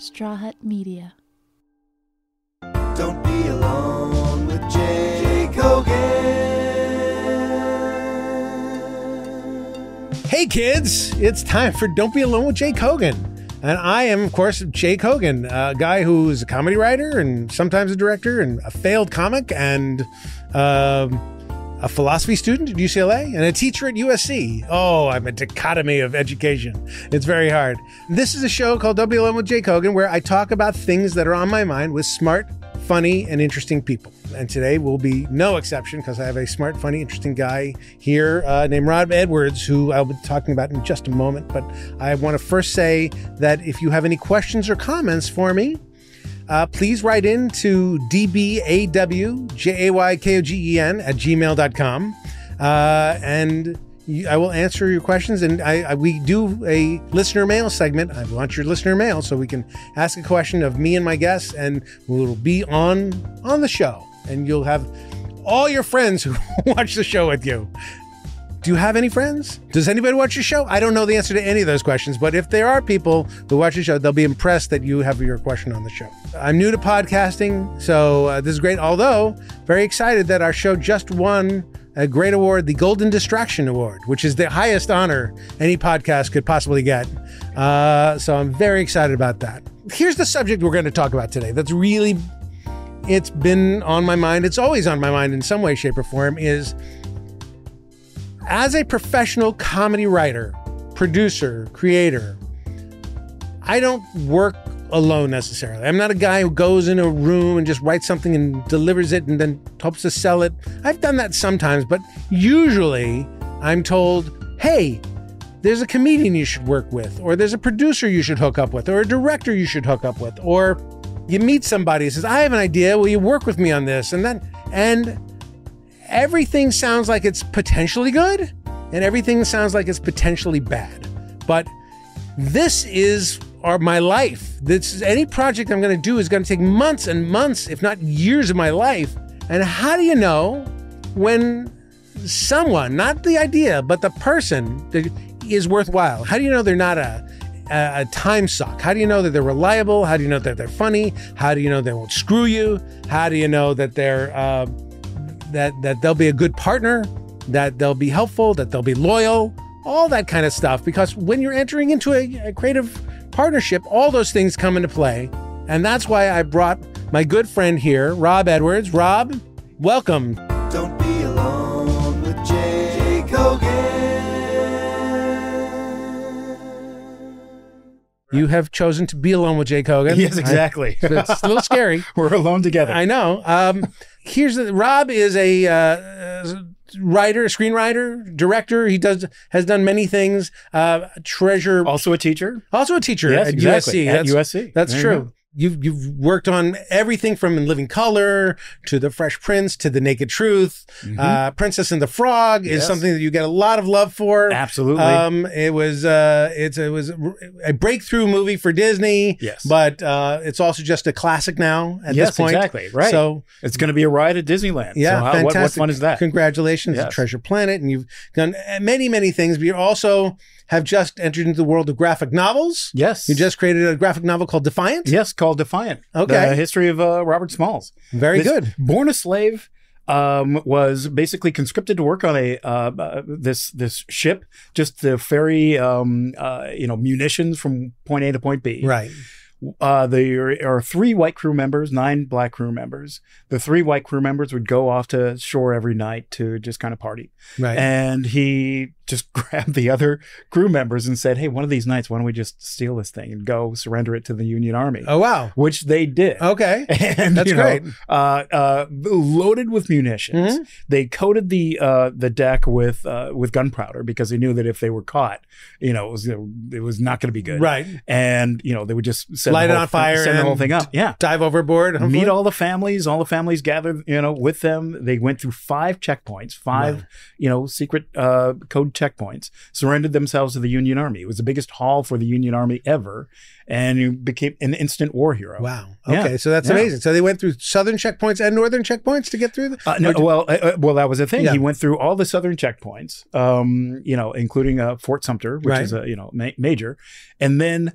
Straw Hut Media. Don't be alone with Jake Hogan. Hey kids, it's time for Don't Be Alone with Jake Hogan. And I am, of course, Jake Hogan, a guy who's a comedy writer and sometimes a director and a failed comic and a philosophy student at UCLA and a teacher at USC. Oh, I'm a dichotomy of education. It's very hard. This is a show called Don't Be Alone with Jake Hogan where I talk about things that are on my mind with smart, funny, and interesting people. And today will be no exception because I have a smart, funny, interesting guy here named Rob Edwards, who I'll be talking about in just a moment. But I want to first say that if you have any questions or comments for me, please write in to dbawjaykogen@gmail.com. And I will answer your questions. And we do a listener mail segment. I want your listener mail so we can ask a question of me and my guests, and we'll be on the show. And you'll have all your friends who watch the show with you. Do you have any friends? Does anybody watch your show? I don't know the answer to any of those questions, but if there are people who watch the show, they'll be impressed that you have your question on the show. I'm new to podcasting, so this is great. Although, very excited that our show just won a great award, the Golden Distraction Award, which is the highest honor any podcast could possibly get. So I'm very excited about that. Here's the subject we're going to talk about today. That's really, it's been on my mind. It's always on my mind in some way, shape, or form, is as a professional comedy writer, producer, creator, I don't work alone necessarily. I'm not a guy who goes in a room and just writes something and delivers it and then hopes to sell it. I've done that sometimes, but usually I'm told, hey, there's a comedian you should work with, or there's a producer you should hook up with, or a director you should hook up with, or you meet somebody who says, I have an idea, will you work with me on this? And everything sounds like it's potentially good, and everything sounds like it's potentially bad. But this is my life. Any project I'm going to do is going to take months and months, if not years of my life. And how do you know when someone, not the idea, but the person is worthwhile? How do you know they're not a time suck? How do you know that they're reliable? How do you know that they're funny? How do you know they won't screw you? How do you know that they're that they'll be a good partner, that they'll be helpful, that they'll be loyal, all that kind of stuff? Because when you're entering into a creative partnership, all those things come into play. And that's why I brought my good friend here, Rob Edwards. Rob, welcome. Don't be alone with Jake Hogan. You have chosen to be alone with Jake Hogan. Yes, exactly. It's a little scary. We're alone together. I know. Rob is a writer, a screenwriter, director. He has done many things. Also a teacher. Also a teacher yes, at exactly. USC. At USC. That's true. You've worked on everything from In Living Color to The Fresh Prince to The Naked Truth. Princess and the Frog is something that you get a lot of love for. Absolutely. It was a breakthrough movie for Disney. Yes. But it's also just a classic now at this point. Yes, exactly. Right. So it's going to be a ride at Disneyland. Yeah, so fantastic. What fun is that? Congratulations to Treasure Planet. And you've done many, many things, but you also have just entered into the world of graphic novels. Yes. You just created a graphic novel called Defiant. Yes, called Defiant. Okay. The history of Robert Smalls. Very good. Born a slave, was basically conscripted to work on this ship just to ferry munitions from point A to point B. Right. There are 3 white crew members, 9 black crew members. The 3 white crew members would go off to shore every night to just kind of party. Right. And he just grabbed the other crew members and said, hey, one of these nights, why don't we just steal this thing and go surrender it to the Union Army? Oh, wow. Which they did. Okay. And that's great. Loaded with munitions. Mm-hmm. They coated the deck with gunpowder because they knew that if they were caught, it was not going to be good. Right. And, they would just light it on fire, send the whole thing up. Yeah. Dive overboard. Hopefully. Meet all the families. All the families gathered, with them. They went through 5 checkpoints, 5, secret code checkpoints, surrendered themselves to the Union Army. It was the biggest haul for the Union Army ever, and he became an instant war hero. Wow. Okay, so that's amazing. So they went through southern checkpoints and northern checkpoints to get through well, that was the thing. Yeah. He went through all the southern checkpoints, including Fort Sumter, which is a major, and then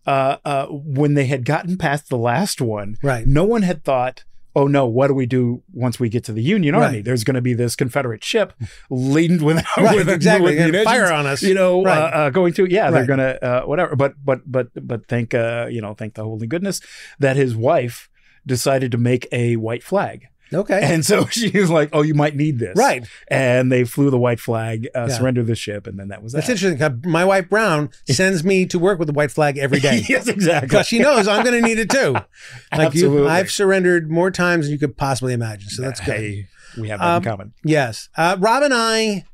when they had gotten past the last one, Right. no one had thought, oh no, what do we do once we get to the Union Army? Right. There's going to be this Confederate ship laden with, Right, with exactly. munitions, Fire on us. you know, Right. going to, yeah, they're Right. going to, whatever. But thank, thank the holy goodness that his wife decided to make a white flag. Okay. And so she was like, oh, you might need this. Right. And they flew the white flag, surrendered the ship, and then that was that. That's interesting. 'Cause my wife Brown sends me to work with the white flag every day. Yes, exactly. Because she knows I'm going to need it too. Absolutely. I've surrendered more times than you could possibly imagine. So that's good. Hey, we have that in common. Yes. Rob and I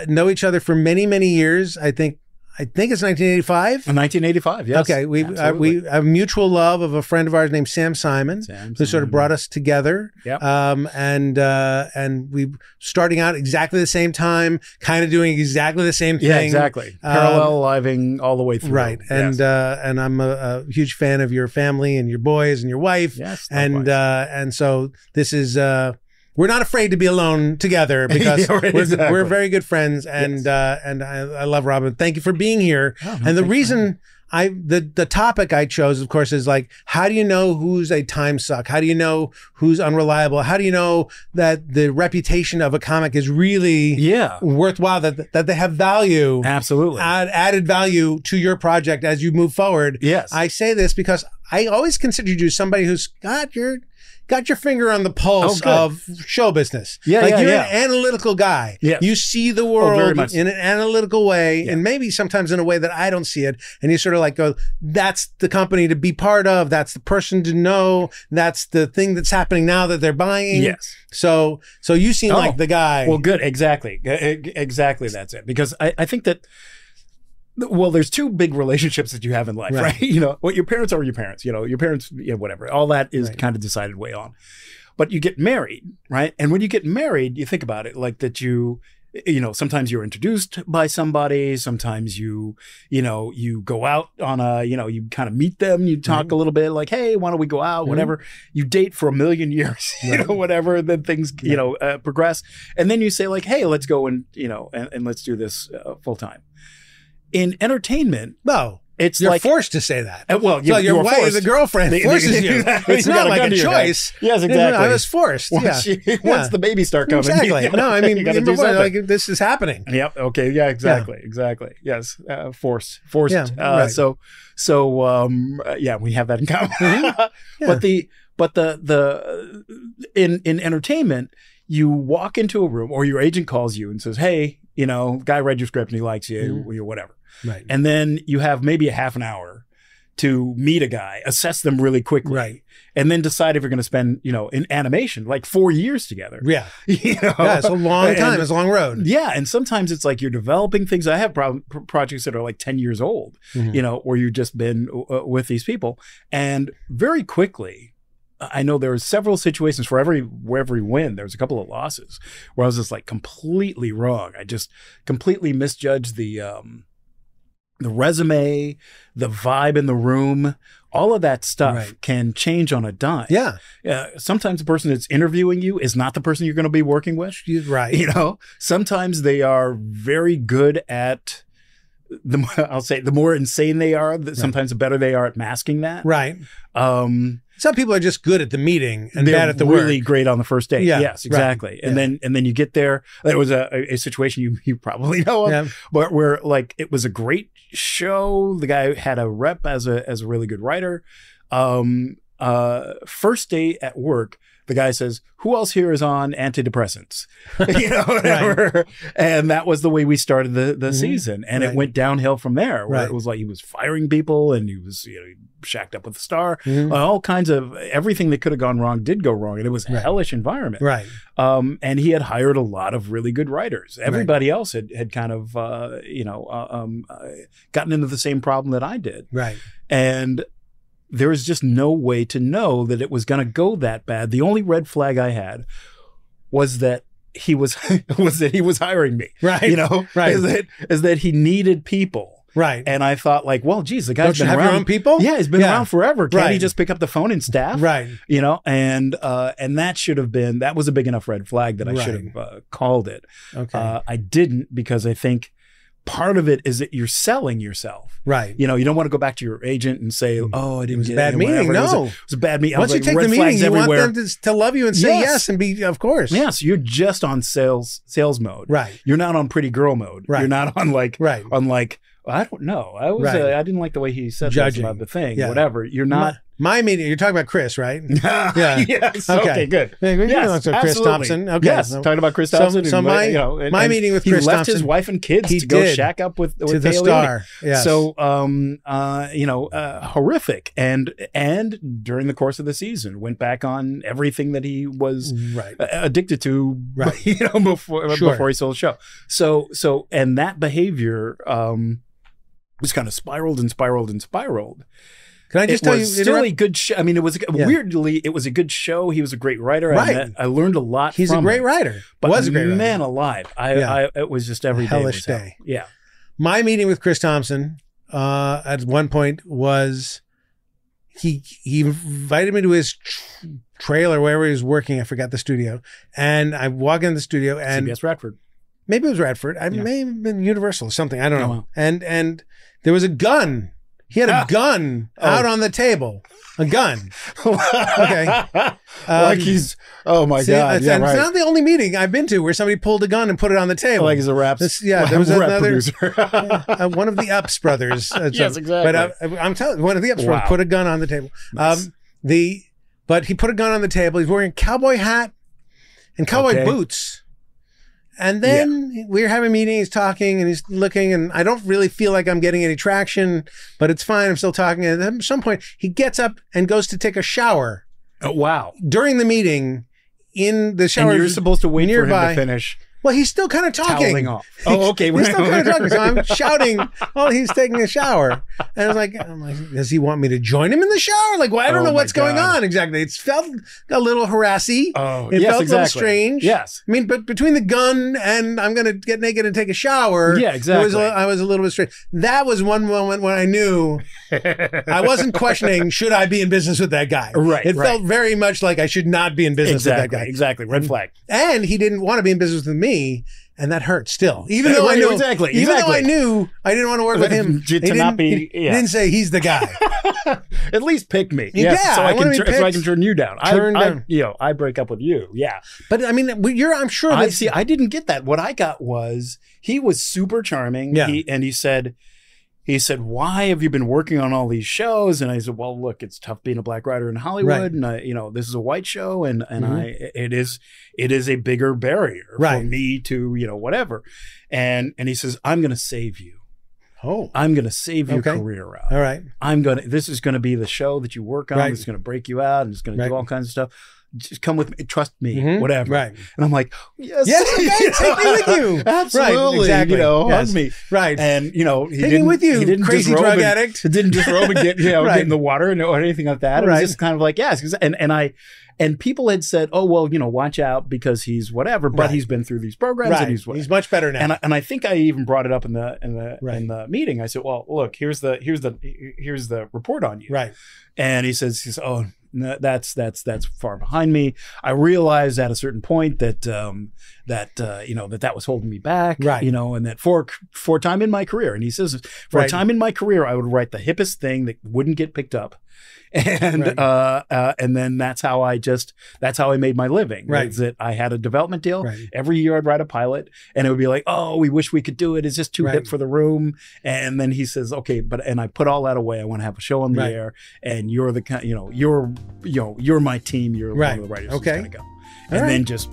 know each other for many, many years. I think it's 1985. In 1985, yes. Okay, we have a mutual love of a friend of ours named Sam Simon, who sort of brought us together. Yep. And we starting out exactly the same time, kind of doing exactly the same thing. Yeah, exactly. Parallel living all the way through. Right. And and I'm a huge fan of your family and your boys and your wife. Yes. And so this is we're not afraid to be alone together because Yeah, right, exactly. we're very good friends, and I love Robin. Thank you for being here. Oh, no, and the thanks for reason the topic I chose, of course, is like, how do you know who's a time suck? How do you know who's unreliable? How do you know that the reputation of a comic is really worthwhile, that they have value? Absolutely. Added value to your project as you move forward. Yes. I say this because I always considered you somebody who's got your finger on the pulse of show business. Yeah, you're yeah. an analytical guy. Yes. You see the very world much. in an analytical way, and maybe sometimes in a way that I don't see it. And you sort of like go, that's the company to be part of. That's the person to know. That's the thing that's happening now that they're buying. Yes. So you seem like the guy. Well, good. Exactly. Exactly. That's it. Because I think that, well, there's two big relationships that you have in life, right? You know, well, your parents are your parents, your parents, whatever. All that is kind of decided way on. But you get married, right? And when you get married, you think about it like that sometimes you're introduced by somebody, sometimes you go out on you kind of meet them, you talk a little bit like, hey, why don't we go out, whatever. You date for 1,000,000 years, whatever, then things, progress. And then you say like, hey, let's go and let's do this full time. In entertainment, it's you're like forced to say that. So your wife, the girlfriend, forces you. It's not like a choice. Yes, exactly. I was forced. Once the babies start coming, exactly. No, I mean, like this is happening. Yep. Okay. Yeah. Exactly. Yeah. Exactly. Yes. Forced. Yeah, right. So we have that in common. But in entertainment, you walk into a room, or your agent calls you and says, hey, guy read your script and he likes you, or whatever. Right. And then you have maybe a half an hour to meet a guy, assess them really quickly. Right. And then decide if you're going to spend, in animation, like 4 years together. Yeah. Yeah, it's a long time. It's a long road. Yeah. And sometimes it's like you're developing things. I have projects that are like 10 years old, where you've just been with these people. And very quickly, I know there were several situations for every win, there was a couple of losses where I was just like completely wrong. I just completely misjudged the resume, the vibe in the room, all of that stuff can change on a dime. Yeah. Sometimes the person that's interviewing you is not the person you're going to be working with. Right. Sometimes they are very good at the more insane they are, sometimes the better they are at masking that. Right. Some people are just good at the meeting and bad at the work. Really work. great on the first date. Yeah, yes, exactly. Right. And then you get there. There was a situation you probably know of, but where like it was a great show. The guy had a rep as a really good writer. First day at work, the guy says, who else here is on antidepressants? Whatever. Right. And that was the way we started the season. And it went downhill from there, where it was like he was firing people and he was shacked up with the star. All kinds of everything that could have gone wrong did go wrong. And it was a hellish environment. Right. And he had hired a lot of really good writers. Everybody else had kind of, gotten into the same problem that I did. Right. And there was just no way to know that it was going to go that bad. The only red flag I had was that he was hiring me. Right. Right. Is that he needed people. Right. And I thought like, well, geez, the guy's been around. Your own people? Yeah, he's been around forever. Can't he just pick up the phone and staff? Right. And that was a big enough red flag that I should have called it. Okay. I didn't, because I think part of it is that you're selling yourself. Right. You know, you don't want to go back to your agent and say, oh, I didn't was a get bad it, meeting. whatever. No. It was a bad meeting. Once you take the meeting, you want them to love you and say yes and be, of course. Yeah, so you're just on sales mode. Right. You're not on pretty girl mode. Right. You're not on like, right. I don't know. I didn't like the way he said Judging about the thing. Yeah. Whatever. You're not. My meeting, you're talking about Chris, right? Yeah. Yes. Okay, good. Yes, Chris absolutely. Thompson. Okay. Yes, talking about Chris Thompson. So my meeting with Chris he left Thompson, his wife and kids to go shack up with to the star. Yes. So, horrific. And during the course of the season, went back on everything that he was addicted to. Right. Before he sold the show. So and that behavior was kind of spiraled and spiraled and spiraled. Can I just tell you, still a good show. I mean, it was weirdly, it was a good show. He was a great writer. Right. I learned a lot. He's a great writer. But was a great writer. Man alive, it was just every day. Hellish day. Yeah. My meeting with Chris Thompson at one point was he invited me to his trailer wherever he was working. I forgot the studio, and I walk in the studio and CBS Radford. Maybe it was Radford. I may have been Universal or something. I don't know. Wow. And there was a gun. He had a gun out on the table. A gun. Okay. Like he's, oh my God. It's not the only meeting I've been to where somebody pulled a gun and put it on the table. Like he's a rap. There was rap another producer. one of the Ups brothers. Yes, exactly. But I'm telling you, one of the Ups brothers put a gun on the table. Nice. But he put a gun on the table. He's wearing a cowboy hat and cowboy boots. And then we were having a meeting, he's talking and he's looking, and I don't really feel like I'm getting any traction, but it's fine. I'm still talking. And at some point, he gets up and goes to take a shower. Oh, wow. During the meeting, in the shower. And you're supposed to wait for him to finish. Well, he's still kind of talking. Toweling off. Oh, okay. He's still kind of talking. So I'm shouting while he's taking a shower. And I'm like, does he want me to join him in the shower? Like, well, I don't know what's going on exactly. It felt a little harassy. Oh, it felt a little strange. Yes. I mean, but between the gun and I'm going to get naked and take a shower. Yeah, exactly. I was a little bit strange. That was one moment when I knew I wasn't questioning, should I be in business with that guy? Right. It felt very much like I should not be in business with that guy. Exactly. Red flag. And he didn't want to be in business with me. And that hurt still, even though I knew, even though I knew I didn't want to work with him. He didn't say he's the guy. At least pick me, so I can turn you down. I break up with you, But I mean, I'm sure. I didn't get that. What I got was he was super charming. And he said, why have you been working on all these shows? And I said, well, look, it's tough being a black writer in Hollywood. And this is a white show. And it is a bigger barrier for me to, whatever. And he says, I'm going to save you. Oh, I'm going to save your career out. All right. This is going to be the show that you work on. It's going to break you out and it's going to do all kinds of stuff. Just come with me, trust me, whatever. Right. And I'm like, yes, take me with you. Absolutely. Exactly. Hug me. Right. And he didn't with you. He didn't crazy drug addict. Didn't disrobe and get, get in the water or anything like that. It was just kind of like, yes. And people had said, oh, well, watch out because he's whatever, but he's been through these programs and he's much better now. And I think I even brought it up in the meeting. I said, well, look, here's the report on you. Right. And he says, oh, no, that's far behind me. I realized at a certain point that that was holding me back, right? And that for a time in my career, and he says for a time in my career, I would write the hippest thing that wouldn't get picked up, and then that's how I made my living. Right, is that I had a development deal. Right. Every year I'd write a pilot, and it would be like, oh, we wish we could do it. It's just too hip for the room. And then he says, okay, and I put all that away. I want to have a show on the air, and you're the kind, you're my team. You're one of the writers. Okay. Who's gonna go. And then just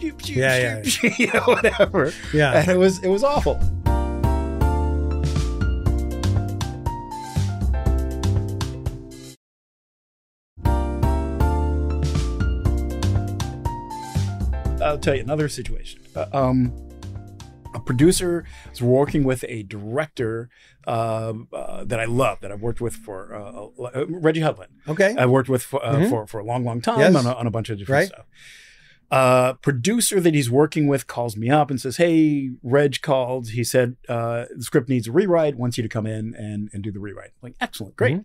whatever. Yeah. And it was awful. I'll tell you another situation. A producer is working with a director that I love, that I've worked with for Reggie Hudlin. Okay. I've worked with for a long time on a bunch of different stuff. Producer that he's working with calls me up and says, hey, Reg called. He said, the script needs a rewrite, wants you to come in and do the rewrite. I'm like, excellent, great.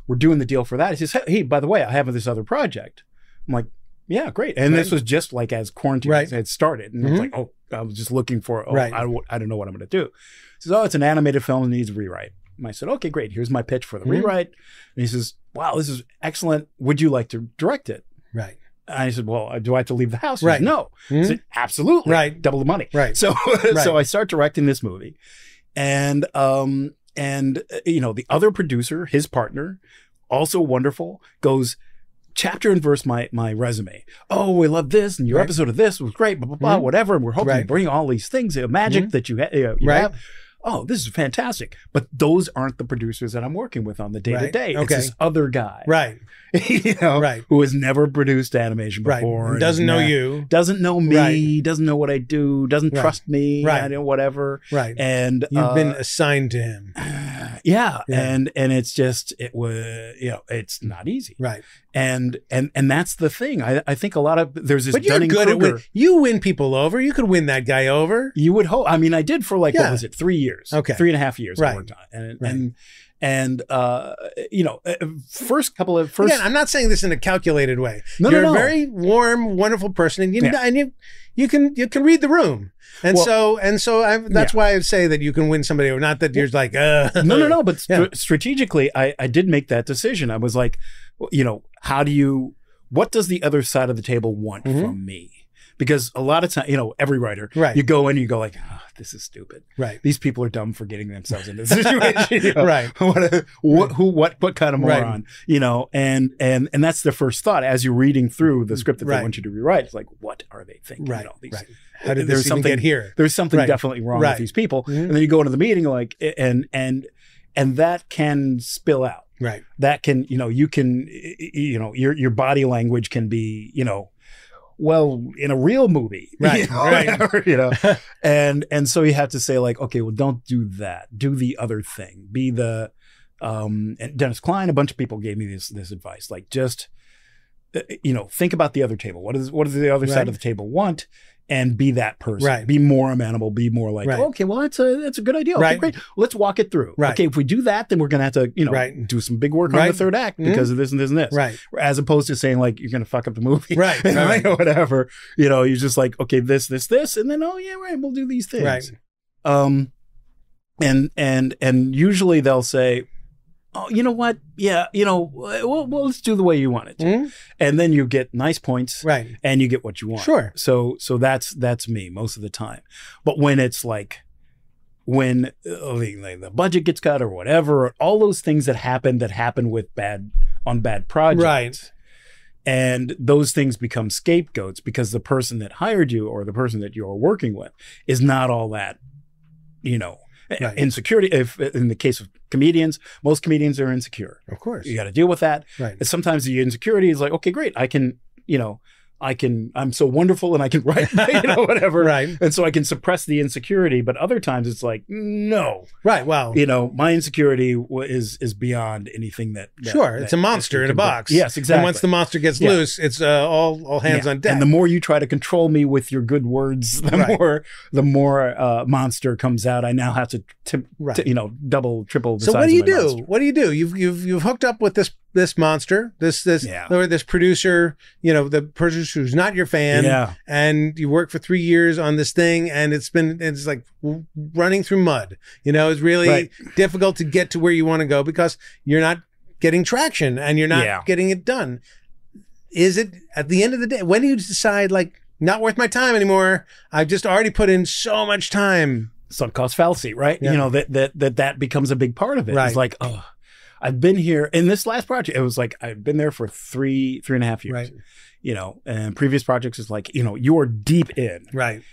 We're doing the deal for that. He says, hey, by the way, I have this other project. I'm like, yeah, great. And this was just like as quarantine had started. And I was like, oh, was just looking for, Right. I don't know what I'm going to do. He says, oh, it's an animated film that needs a rewrite. And I said, okay, great. Here's my pitch for the rewrite. And he says, wow, this is excellent. Would you like to direct it? Right. And I said, well, do I have to leave the house? He Right. said, no. I said, absolutely. Right. Double the money. Right. So, so I start directing this movie, and you know, the other producer, his partner, also wonderful, goes chapter and verse my resume. Oh, we love this, and your episode of this was great, blah, blah, blah, whatever. And we're hoping to bring all these things, magic that you have. Oh, this is fantastic. But those aren't the producers that I'm working with on the day-to-day. Okay. It's this other guy. Right. You know, who has never produced animation before. Right. Doesn't know you. Doesn't know me. Doesn't know what I do. Doesn't trust me. Right. I know whatever. Right. And you've been assigned to him. Yeah. And it's just, it was, you know, it's not easy. Right. And that's the thing. I think a lot of, there's this But you're good at you win people over. You could win that guy over. You would hope. I mean, I did for like, what was it? 3 years. Okay. 3.5 years. Right. I worked on it. And you know, Again, I'm not saying this in a calculated way. No, You're no. a very warm, wonderful person, and you can read the room. And that's why I say that you can win somebody over. Not that you're like, no. But strategically, I did make that decision. I was like, you know, what does the other side of the table want from me? Because a lot of time, you know, every writer, you go in, you go like, oh, this is stupid. Right. These people are dumb for getting themselves in this situation. You know? Right. What kind of moron? You know, and that's the first thought as you're reading through the script that they want you to rewrite. It's like, what are they thinking? Right. You know, Right. How did this even get here? There's something definitely wrong with these people. And then you go into the meeting like, and that can spill out. Right. That can, you know, your body language can be, you know, well, in a real movie, right, you know, whatever, you know, and so you have to say like, okay, well, don't do that. Do the other thing. Be the, and Dennis Klein, a bunch of people gave me this advice, like just, you know, think about the other table. What does the other side of the table want? And be that person. Right. Be more amenable. Be more like, okay, well, that's a good idea. Okay, great. Let's walk it through. Right. Okay, if we do that, then we're going to have to, you know, do some big work on the third act because of this and this and this. Right. As opposed to saying like, you're going to fuck up the movie. Right. Right. Or whatever. You know, you're just like, okay, this, and then, oh yeah, right, we'll do these things. Right. And usually they'll say, oh, you know what? Yeah, you know, well, let's do the way you want it to. And then you get nice points, and you get what you want. Sure. So that's me most of the time. But when it's like, when the budget gets cut or whatever, all those things that happen with bad projects, right? And those things become scapegoats because the person that hired you or the person that you're working with is not all that, you know. Right. Insecurity. If in the case of comedians, most comedians are insecure. Of course, you got to deal with that. Right. And sometimes the insecurity is like, okay, great, I can, you know, I'm so wonderful and I can write, you know, whatever. Right. And so I can suppress the insecurity. But other times it's like, no. Right. Well, you know, my insecurity is beyond anything that sure. It's a monster in a box. Yes, exactly. And once the monster gets loose, it's all hands on deck. And the more you try to control me with your good words, the more monster comes out. I now have to you know, double, triple the size of my monster. What do you do? You've hooked up with this monster, this producer, you know, the producer who's not your fan, and you work for 3 years on this thing, and it's like running through mud. You know, it's really difficult to get to where you want to go because you're not getting traction and you're not getting it done. Is it at the end of the day, when do you decide like, not worth my time anymore? I've just already put in so much time. Sunk cost fallacy, right? You know, that becomes a big part of it. Right. It's like, oh, I've been here in this last project. It was like, I've been there for 3.5 years, you know, and previous projects is like, you know, you're deep in,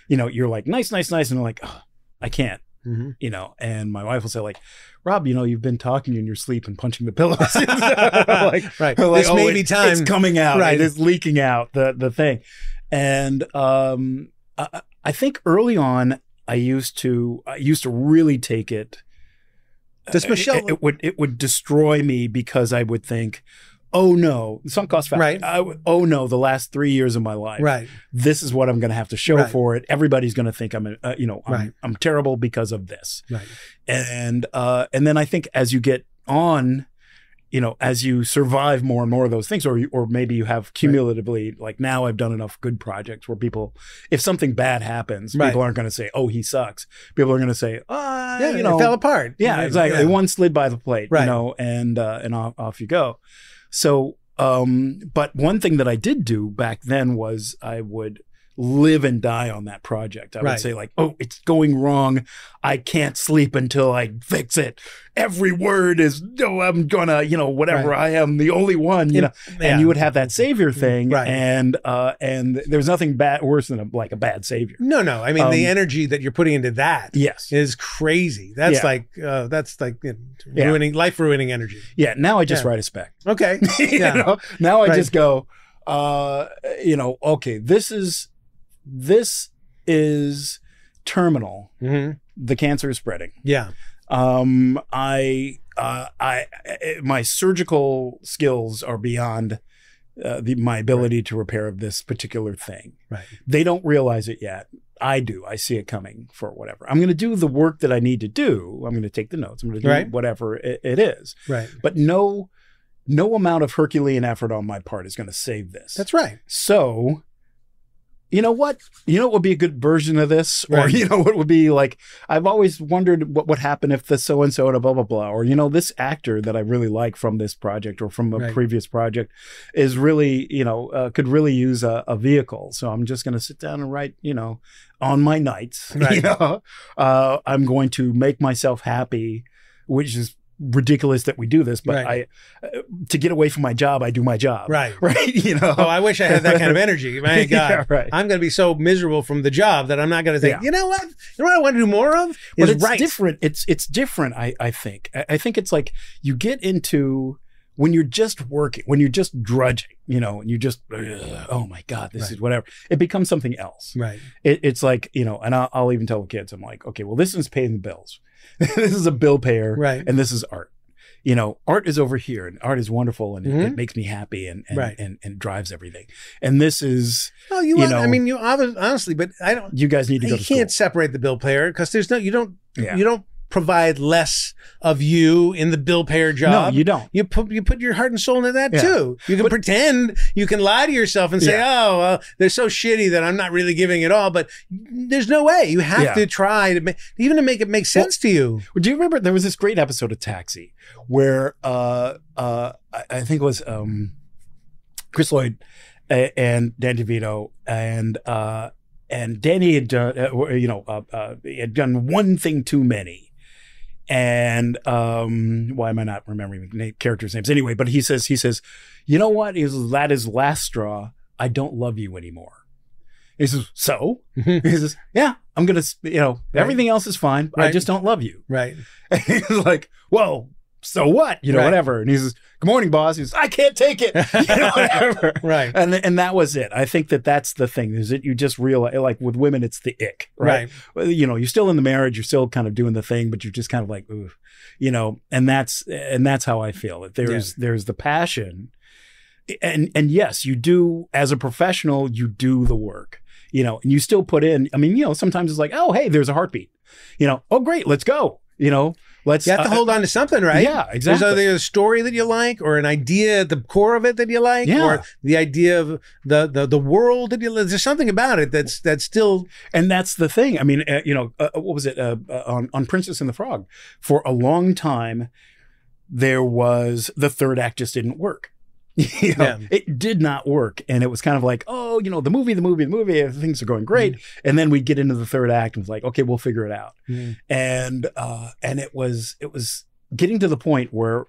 you know, you're like, nice. And I'm like, oh, I can't, you know, and my wife will say like, Rob, you know, you've been talking in your sleep and punching the pillows. like, this may be time. It's coming out. It is leaking out the thing. And, I think early on I used to really take it. Does Michelle? It would destroy me because I would think, oh no, sunk cost fallacy. Oh no, the last 3 years of my life. This is what I'm going to have to show for it. Everybody's going to think I'm, you know, I'm terrible because of this. And then I think as you get on, as you survive more and more of those things, or maybe you have cumulatively, like now I've done enough good projects where people, if something bad happens, people aren't going to say, oh, he sucks. People are going to say, it fell apart. Yeah, exactly. One slid by the plate, and off you go. So, but one thing that I did do back then was I would live and die on that project. I would say like, oh, it's going wrong. I can't sleep until I fix it. Every word is, no, I'm gonna, whatever. I am the only one, and you would have that savior thing. And there's nothing worse than a bad savior. No. I mean, the energy that you're putting into that is crazy. That's ruining, life-ruining energy. Yeah. Now I just write a spec. Okay. Now I just go, okay, this is terminal. The cancer is spreading. Yeah. My surgical skills are beyond my ability to repair this particular thing. Right. They don't realize it yet. I do. I see it coming for whatever. I'm going to do the work that I need to do. I'm going to take the notes. I'm going to do whatever it is. Right. But no amount of Herculean effort on my part is going to save this. That's right. So, you know what? What would be a good version of this? Or, what would be like, I've always wondered what would happen if the so-and-so and a blah, blah, blah. Or, this actor that I really like from this project or from a previous project is really, could really use a vehicle. So I'm just going to sit down and write, on my nights, I'm going to make myself happy, which is ridiculous that we do this, but to get away from my job, I do my job. Right. Oh, I wish I had that kind of energy. My God, I'm going to be so miserable from the job that I'm not going to think, you know what I want to do more of? But it's different. It's different. I think it's like you get into when you're just working, when you're just drudging, and you just, oh my God, this is whatever. It becomes something else. Right. It's like, and I'll even tell the kids, I'm like, okay, well, this is paying the bills. This is a bill payer, and this is art. Art is over here, and art is wonderful, and it makes me happy, and drives everything. And this is, you honestly, but I don't. You guys need to go to school. You can't separate the bill payer because there's no, you don't provide less of you in the bill payer job. No, you don't. You put your heart and soul into that too. You can pretend, you can lie to yourself and say, they're so shitty that I'm not really giving it all, but there's no way. You have to try to even to make it make sense to you. Do you remember there was this great episode of Taxi where I think it was Chris Lloyd and Dan DeVito and Danny had had done one thing too many. And why am I not remembering characters' names? Anyway, but he says, you know what? That is last straw. I don't love you anymore. He says, so? He says, yeah, I'm going to, everything else is fine. I just don't love you. Right. And he's like, well, so what? Whatever. And he says, good morning, boss. He says, I can't take it. Whatever. Right. And that was it. I think that's the thing is that you just realize, like with women, it's the ick, right? You're still in the marriage, you're still kind of doing the thing, but you're just kind of like, ooh, and that's how I feel. That there's the passion. And yes, you do, as a professional, you do the work, and you still put in, sometimes it's like, oh, hey, there's a heartbeat, oh, great, let's go, you have to hold on to something, right? Yeah, exactly. There's either a story that you like, or an idea at the core of it that you like, or the idea of the world that you like. There's something about it that's still. And that's the thing. I mean, what was it on Princess and the Frog? For a long time, there was the third act just didn't work. It did not work. And it was kind of like, oh, the movie, things are going great. And then we get into the third act and it's like, okay, we'll figure it out. And it was getting to the point where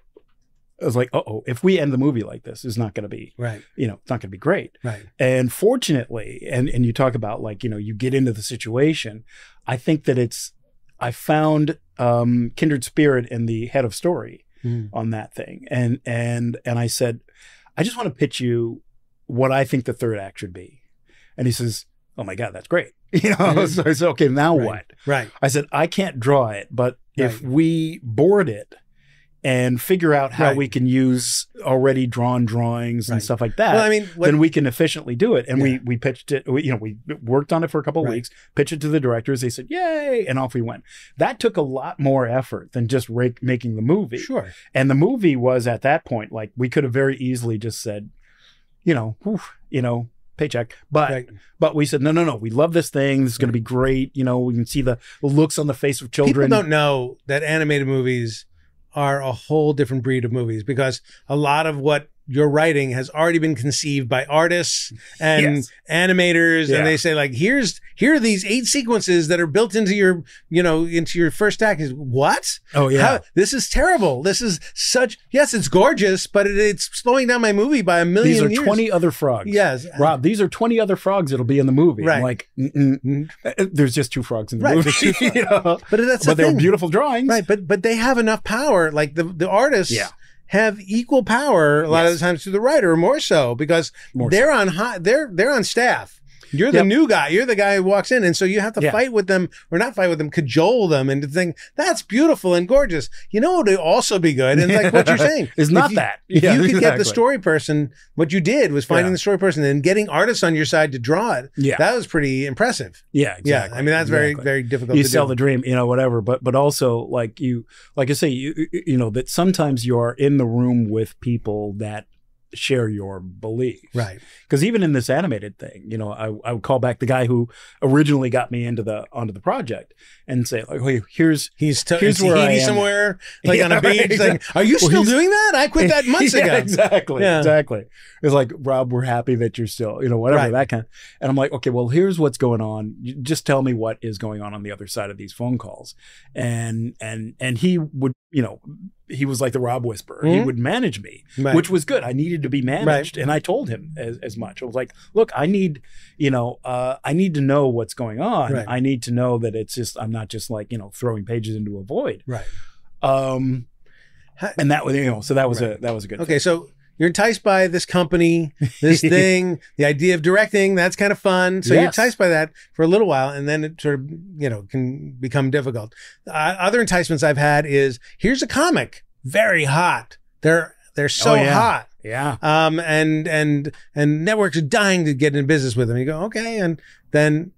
I was like, if we end the movie like this, it's not going to be, it's not going to be great. Right. And fortunately, and you talk about like, you get into the situation. I think that I found kindred spirit in the head of story on that thing. And I said, I just want to pitch you what I think the third act should be. And he says, oh my God, that's great. So I said, okay, now what? Right. I said, I can't draw it, but if we board it and figure out how Right. we can use already drawn drawings and Right. stuff like that. Well, I mean, then we can efficiently do it. And Yeah. we pitched it, we worked on it for a couple of Right. weeks, pitched it to the directors. They said, yay. And off we went. That took a lot more effort than just making the movie. Sure. And the movie was at that point, like we could have very easily just said, paycheck. Right. But we said, no, we love this thing. This is going to be great. We can see the looks on the face of children. People don't know that animated movies are a whole different breed of movies, because a lot of what you're writing has already been conceived by artists and Yes. animators. Yeah. And they say, like, here are these 8 sequences that are built into your, into your first act. Is what? Oh, yeah. This is terrible. This is yes, it's gorgeous, but it's slowing down my movie by a million These are years. 20 other frogs. Yes. Rob, these are 20 other frogs that'll be in the movie. Right. I'm like, there's just 2 frogs in the Right. movie. But that's the they're thing. beautiful drawings. Right, but they have enough power. Like the artists have equal power a lot of the times to the writer, or more so, because they're on they're on staff. You're the new guy. You're the guy who walks in. And so you have to fight with them, or not fight with them, cajole them into think that's beautiful and gorgeous. You know what would also be good? And like what you're saying. It's not that. If Yeah, you could get the exactly. story person, what you did was finding the story person and getting artists on your side to draw it. Yeah. That was pretty impressive. Yeah, exactly. Yeah. I mean, that's very, very difficult You to sell do. the dream, whatever. But also, like I say, that sometimes you are in the room with people that share your beliefs. Right. Because even in this animated thing, I would call back the guy who originally got me onto the project and say, like, hey, here's where I am. somewhere, like on a Right, beach. exactly. Like, are you still doing that? I quit that months ago. Exactly. Yeah. Exactly. It's like, Rob, we're happy that you're still, whatever, Right. that kind. And I'm like, okay, well, here's what's going on. You just tell me what is going on the other side of these phone calls. And he would, he was like the Rob whisperer. He would manage me, Right. which was good. I needed to be managed. Right. And I told him as much. I was like, look, I need to know what's going on. Right. I need to know that I'm not just like, throwing pages into a void. Right. And that was, so that was a good Okay. So you're enticed by this company, this thing, the idea of directing. That's kind of fun. So you're Yes. enticed by that for a little while, and then it sort of, can become difficult. Other enticements I've had is, here's a comic, very hot. They're so hot. Yeah. And networks are dying to get in business with them. You go, okay. And then,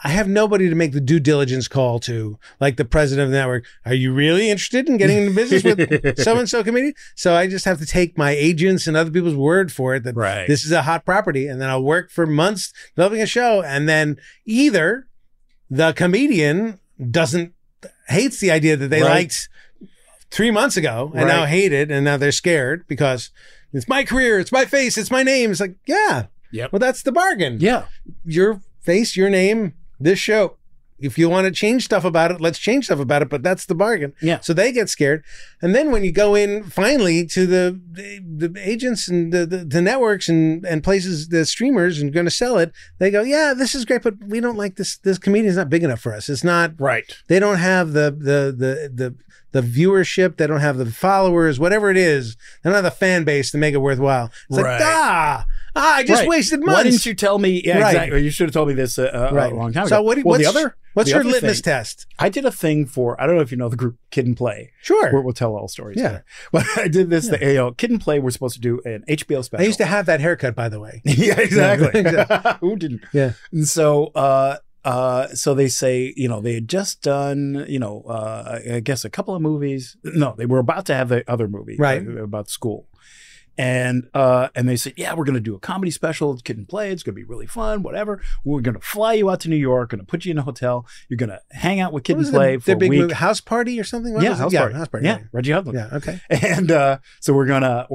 I have nobody to make the due diligence call to, like the president of the network. Are you really interested in getting into business with so-and-so committee? So I just have to take my agents and other people's word for it that Right. this is a hot property. And then I'll work for months developing a show. And then either the comedian hates the idea that they Right. liked 3 months ago and now Right. hate it. And now they're scared because it's my career, it's my face, it's my name. It's like, yeah. Yep. Well, that's the bargain. Yeah. Your face, your name, this show. If you want to change stuff about it, let's change stuff about it. But that's the bargain. Yeah. So they get scared. And then when you go in finally to the agents and the networks and places, the streamers, and going to sell it, they go, yeah, this is great, but we don't like this. This comedian's not big enough for us. It's not Right. They don't have the viewership. They don't have the followers, whatever it is. They don't have the fan base to make it worthwhile. It's Right. like, I just Right. wasted months. Why didn't you tell me? Yeah, Right. exactly. You should have told me this a long time ago. So what's the your other litmus thing- test? I did a thing I don't know if you know the group Kid and Play. Sure. Where we'll tell all stories. Yeah. there. But I did this thing, Kid and Play, we're supposed to do an HBO special. I used to have that haircut, by the way. Yeah, exactly. Yeah. Who didn't? Yeah. And so, so they say, they had just done, I guess a couple of movies. No, they were about to have the other movie, Right. about school. And they said, yeah, we're going to do a comedy special. Kid and Play. It's going to be really fun, whatever. We're going to fly you out to New York, going to put you in a hotel. You're going to hang out with Kid What and was Play for their a big week. movie, House Party or something? What was it? House Party. Yeah, Reggie Hudlin. Yeah, okay. And so we're gonna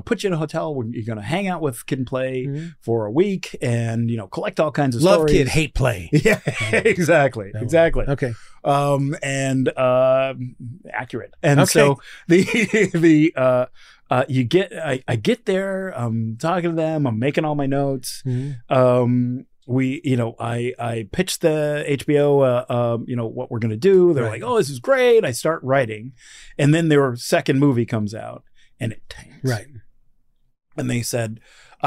put you in a hotel. You're gonna hang out with Kid and Play for a week, and collect all kinds of Love stories. Kid, hate play. Yeah, exactly, exactly. Okay. And accurate. And Okay. so I get there, I'm talking to them, I'm making all my notes. I pitched the HBO, what we're going to do. They're Right. like, oh, this is great. I start writing. And then their second movie comes out and it tanks. Right. And they said,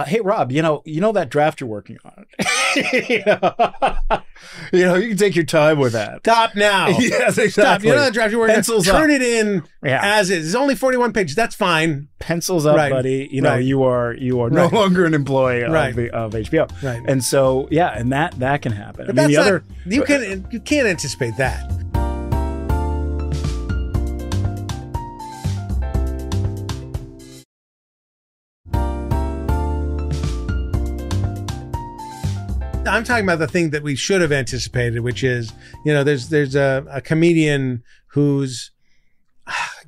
hey, Rob, you know that draft you're working on. You can take your time with that. Stop now. Yes, exactly. Stop. You know that draft you're working Pencils on? Turn up. it in as is. It's only 41 pages. That's fine. Pencils up, buddy. You are no longer an employee of HBO. Right. And so, and that can happen. But you can't anticipate that. I'm talking about the thing that we should have anticipated, which is, there's a comedian who's,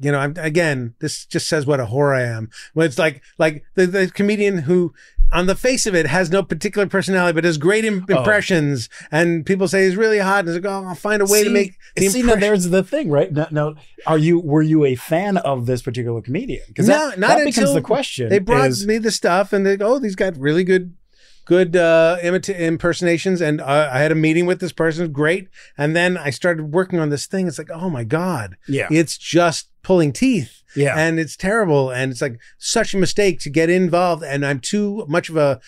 again, this just says what a whore I am. Well, it's like the comedian who, on the face of it, has no particular personality, but has great impressions, and people say he's really hot, and it's like, I'll find a way to make the impression. Now there's the thing, right? Now, were you a fan of this particular comedian? Because that becomes the question. They brought me the stuff, and they go, these got really good impersonations, and I had a meeting with this person, great, and then I started working on this thing. It's like, oh my God, it's just pulling teeth, and it's terrible, and it's like such a mistake to get involved, and I'm too much of a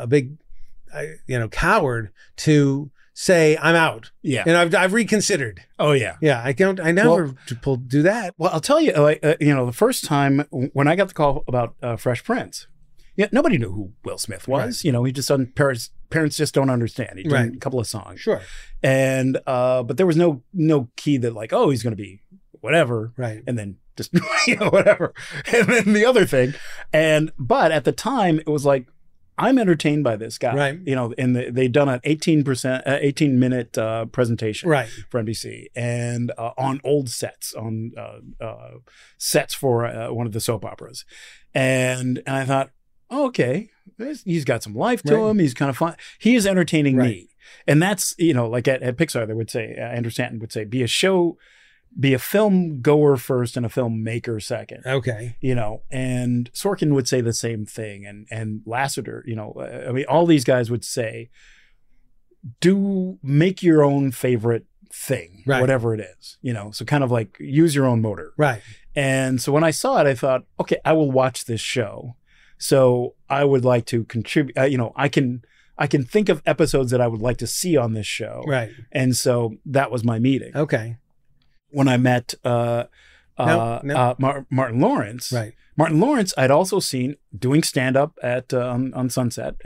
big coward to say I'm out. I've reconsidered. I never do that. Well, I'll tell you, the first time when I got the call about Fresh Prince. Yeah, nobody knew who Will Smith was. Right. He just done parents just don't understand. He did a couple of songs. Sure. And but there was no key that like, he's going to be whatever. Right. And then just whatever. And then the other thing. But at the time it was like, I'm entertained by this guy. Right. And they'd done an 18-minute presentation for NBC, and on old sets, on sets for one of the soap operas. And I thought, okay, he's got some life to him. He's kind of fun. He is entertaining me. And that's, like at Pixar, they would say, Andrew Stanton would say, be a film goer first and a filmmaker second. Okay. And Sorkin would say the same thing. And Lasseter, all these guys would say, make your own favorite thing, whatever it is, so kind of like use your own motor. Right. And so when I saw it, I thought, okay, I will watch this show. So I would like to contribute, I can think of episodes that I would like to see on this show. Right. And so that was my meeting. Okay. When I met Martin Lawrence. Right. Martin Lawrence, I'd also seen doing stand-up at on Sunset.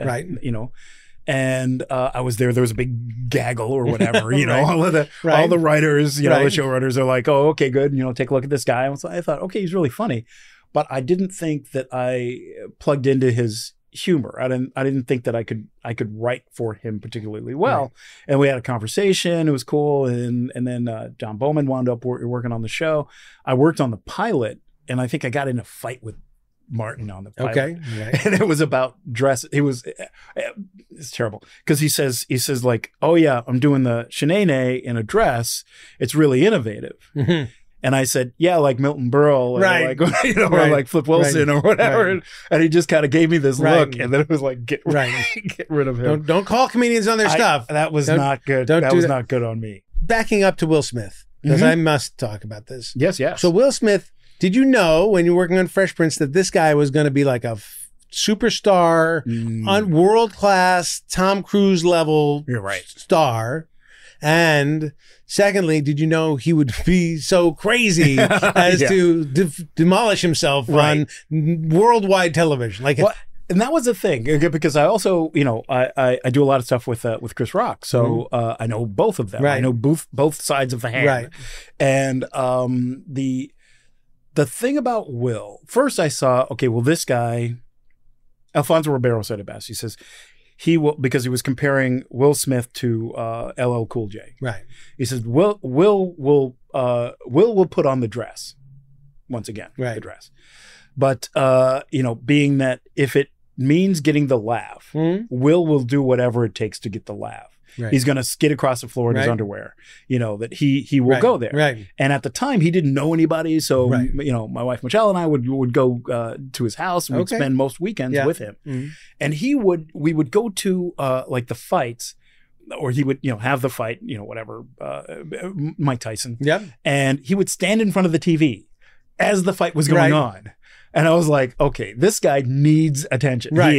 And I was there. There was a big gaggle or whatever, all the writers, the showrunners are like, oh, okay, good. Take a look at this guy. And so I thought, okay, he's really funny. But I didn't think that I plugged into his humor. I didn't think that I could write for him particularly well. Right. And we had a conversation. It was cool. And then John Bowman wound up working on the show. I worked on the pilot, and I think I got in a fight with Martin on the pilot. Okay. Right. And it was about dress. It's terrible because he says like, oh yeah, I'm doing the shenane in a dress. It's really innovative. Mm-hmm. And I said, yeah, like Milton Berle, or like Flip Wilson or whatever. Right. And he just kind of gave me this look, and then it was like, get rid of him. Don't call comedians on their stuff. That was not good. That was not good on me. Backing up to Will Smith, because I must talk about this. Yes. So Will Smith, did you know when you were working on Fresh Prince that this guy was going to be like a superstar, on world-class Tom Cruise level star? And secondly, did you know he would be so crazy as to demolish himself on worldwide television? And that was the thing, because I also, I do a lot of stuff with Chris Rock, so I know both of them. Right. I know both sides of the hand. Right. And the thing about Will, first I saw, this guy, Alfonso Ribeiro said it best. He says, he will, because he was comparing Will Smith to LL Cool J. Right. He says Will will put on the dress once again. Right. The dress, but being that if it means getting the laugh, Will do whatever it takes to get the laugh. Right. He's going to skid across the floor in his underwear. That he will go there. Right. And at the time, he didn't know anybody, so my wife Michelle and I would go to his house, and we'd spend most weekends with him. Mm-hmm. And we would go to like the fights, or he would have the fight, whatever, Mike Tyson. Yeah. And he would stand in front of the TV as the fight was going on. And I was like, okay, this guy needs attention. Right.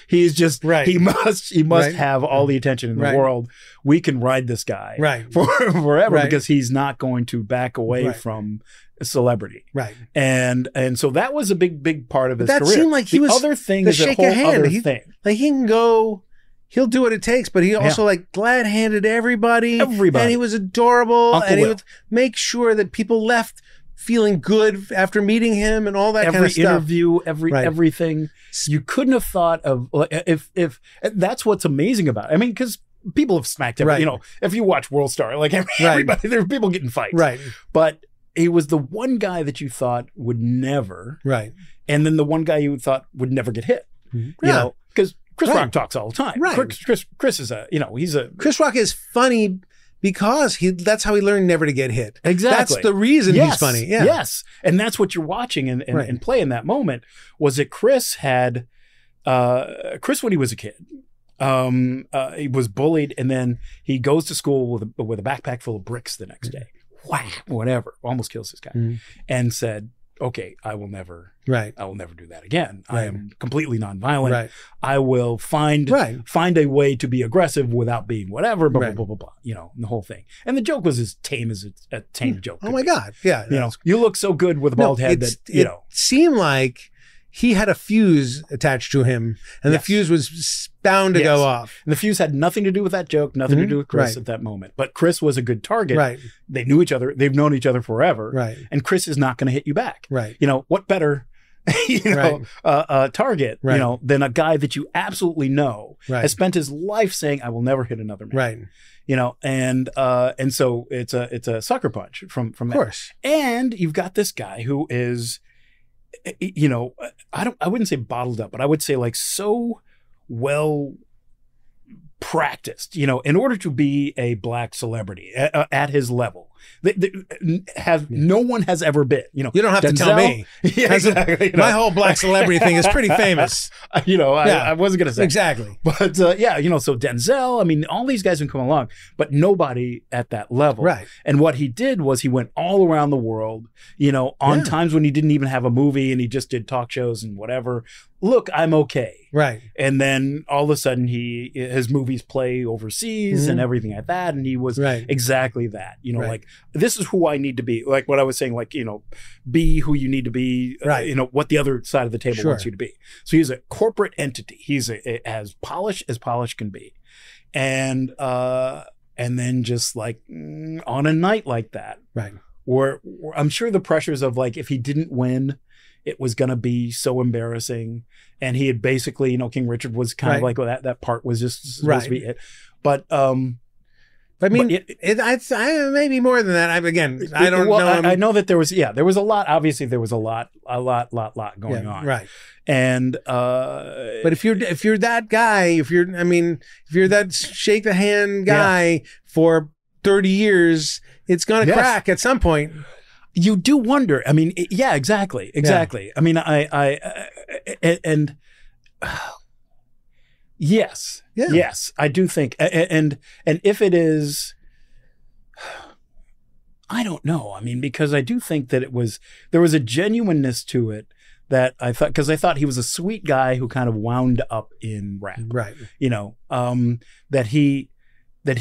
He is just, he must Right. have all the attention in the world. We can ride this guy for forever because he's not going to back away from celebrity. Right. And so that was a big part of his career. That seemed like he was other thing the is a shake whole of hand. other thing. Like he can go, he'll do what it takes, but he also like glad-handed everybody. And he was adorable. Uncle and he Will. would make sure that people left feeling good after meeting him and all that kind of stuff. Every interview, everything. You couldn't have thought of, if that's what's amazing about it. I mean, because people have smacked him. You know, if you watch World Star, like everybody, there are people getting fights. Right. But he was the one guy that you thought would never. Right. And then the one guy you thought would never get hit. You know, because Chris Rock talks all the time. Right. Chris is Chris Rock is funny because that's how he learned never to get hit. Exactly. That's the reason he's funny. Yeah. Yes. And that's what you're watching and play in that moment was that Chris had, Chris, when he was a kid, he was bullied and then he goes to school with a backpack full of bricks the next day. Whack, whatever, almost kills this guy and said, okay, I will never do that again. I am completely nonviolent. I will find a way to be aggressive without being whatever, blah, blah, blah, blah, you know, the whole thing. And the joke was as tame as a tame joke. Oh my God. Yeah. You know, you look so good with a bald head that, you know. It seemed like he had a fuse attached to him and the fuse was bound to go off. And the fuse had nothing to do with that joke, nothing to do with Chris at that moment. But Chris was a good target. They knew each other. They've known each other forever. And Chris is not going to hit you back. You know, what better target, you know, than a guy that you absolutely know has spent his life saying, I will never hit another man. You know, and so it's a sucker punch from of course. That. And you've got this guy who is, you know, I wouldn't say bottled up, but I would say like so well practiced, you know, in order to be a black celebrity at his level. No one has ever been, you know. You don't have to tell me. Exactly, you know. My whole black celebrity thing is pretty famous. You know, I wasn't going to say. Exactly. But you know, so Denzel, I mean, all these guys have come along, but nobody at that level. And what he did was he went all around the world, you know, on times when he didn't even have a movie and he just did talk shows and whatever. Look, I'm okay. And then all of a sudden his movies play overseas and everything like that. And he was exactly that, you know, like, this is who I need to be. Like what I was saying, like, you know, be who you need to be, you know, what the other side of the table wants you to be. So he's a corporate entity. He's as polished can be. And then just like on a night like that, where I'm sure the pressures of like, if he didn't win, it was going to be so embarrassing. And he had basically, you know, King Richard was kind of like, well, that part was just supposed to be it. But, I mean, it's maybe more than that. I don't know. I know that there was a lot. Obviously, there was a lot going on. And but if you're that guy, if you're that shake the hand guy for 30 years, it's gonna crack at some point. You do wonder. I mean, exactly. I mean, and yes, I do think, and if it is, I don't know. I mean, because I do think that there was a genuineness to it that I thought he was a sweet guy who kind of wound up in rap, you know, that he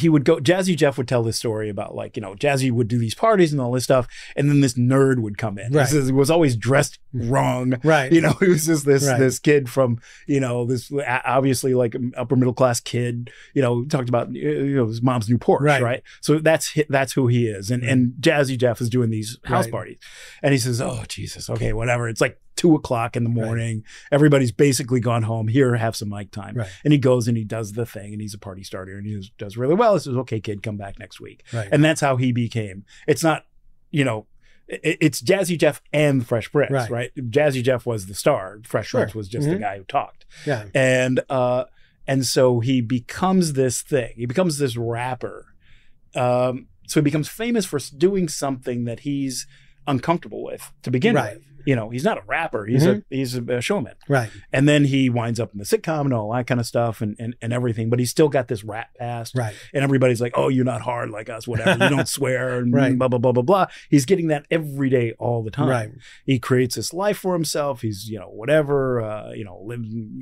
would go, Jazzy Jeff would tell this story about like, you know, Jazzy would do these parties and all this stuff. And then this nerd would come in. He was always dressed wrong. You know, he was just this kid from, you know, this obviously like upper middle class kid, you know, talked about, you know, his mom's new Porsche. Right. So that's who he is. And Jazzy Jeff is doing these house parties and he says, oh, Jesus. Okay, whatever. It's like 2:00 in the morning. Everybody's basically gone home. Here, have some mic time. And he goes and he does the thing and he's a party starter and he does really well. He says, okay, kid, come back next week. And that's how he became. It's not, you know, it's Jazzy Jeff and Fresh Prince, right? Jazzy Jeff was the star. Fresh Prince was just the guy who talked. And so he becomes this thing. He becomes this rapper. So he becomes famous for doing something that he's uncomfortable with to begin Right. with. He's not a rapper. He's a showman. Right. And then he winds up in the sitcom and all that kind of stuff and everything. But he's still got this rap past. Right. And everybody's like, oh, you're not hard like us, whatever. You don't swear and Right. blah, blah, blah, blah, blah. He's getting that every day, all the time. Right. He creates this life for himself. He's, whatever, living,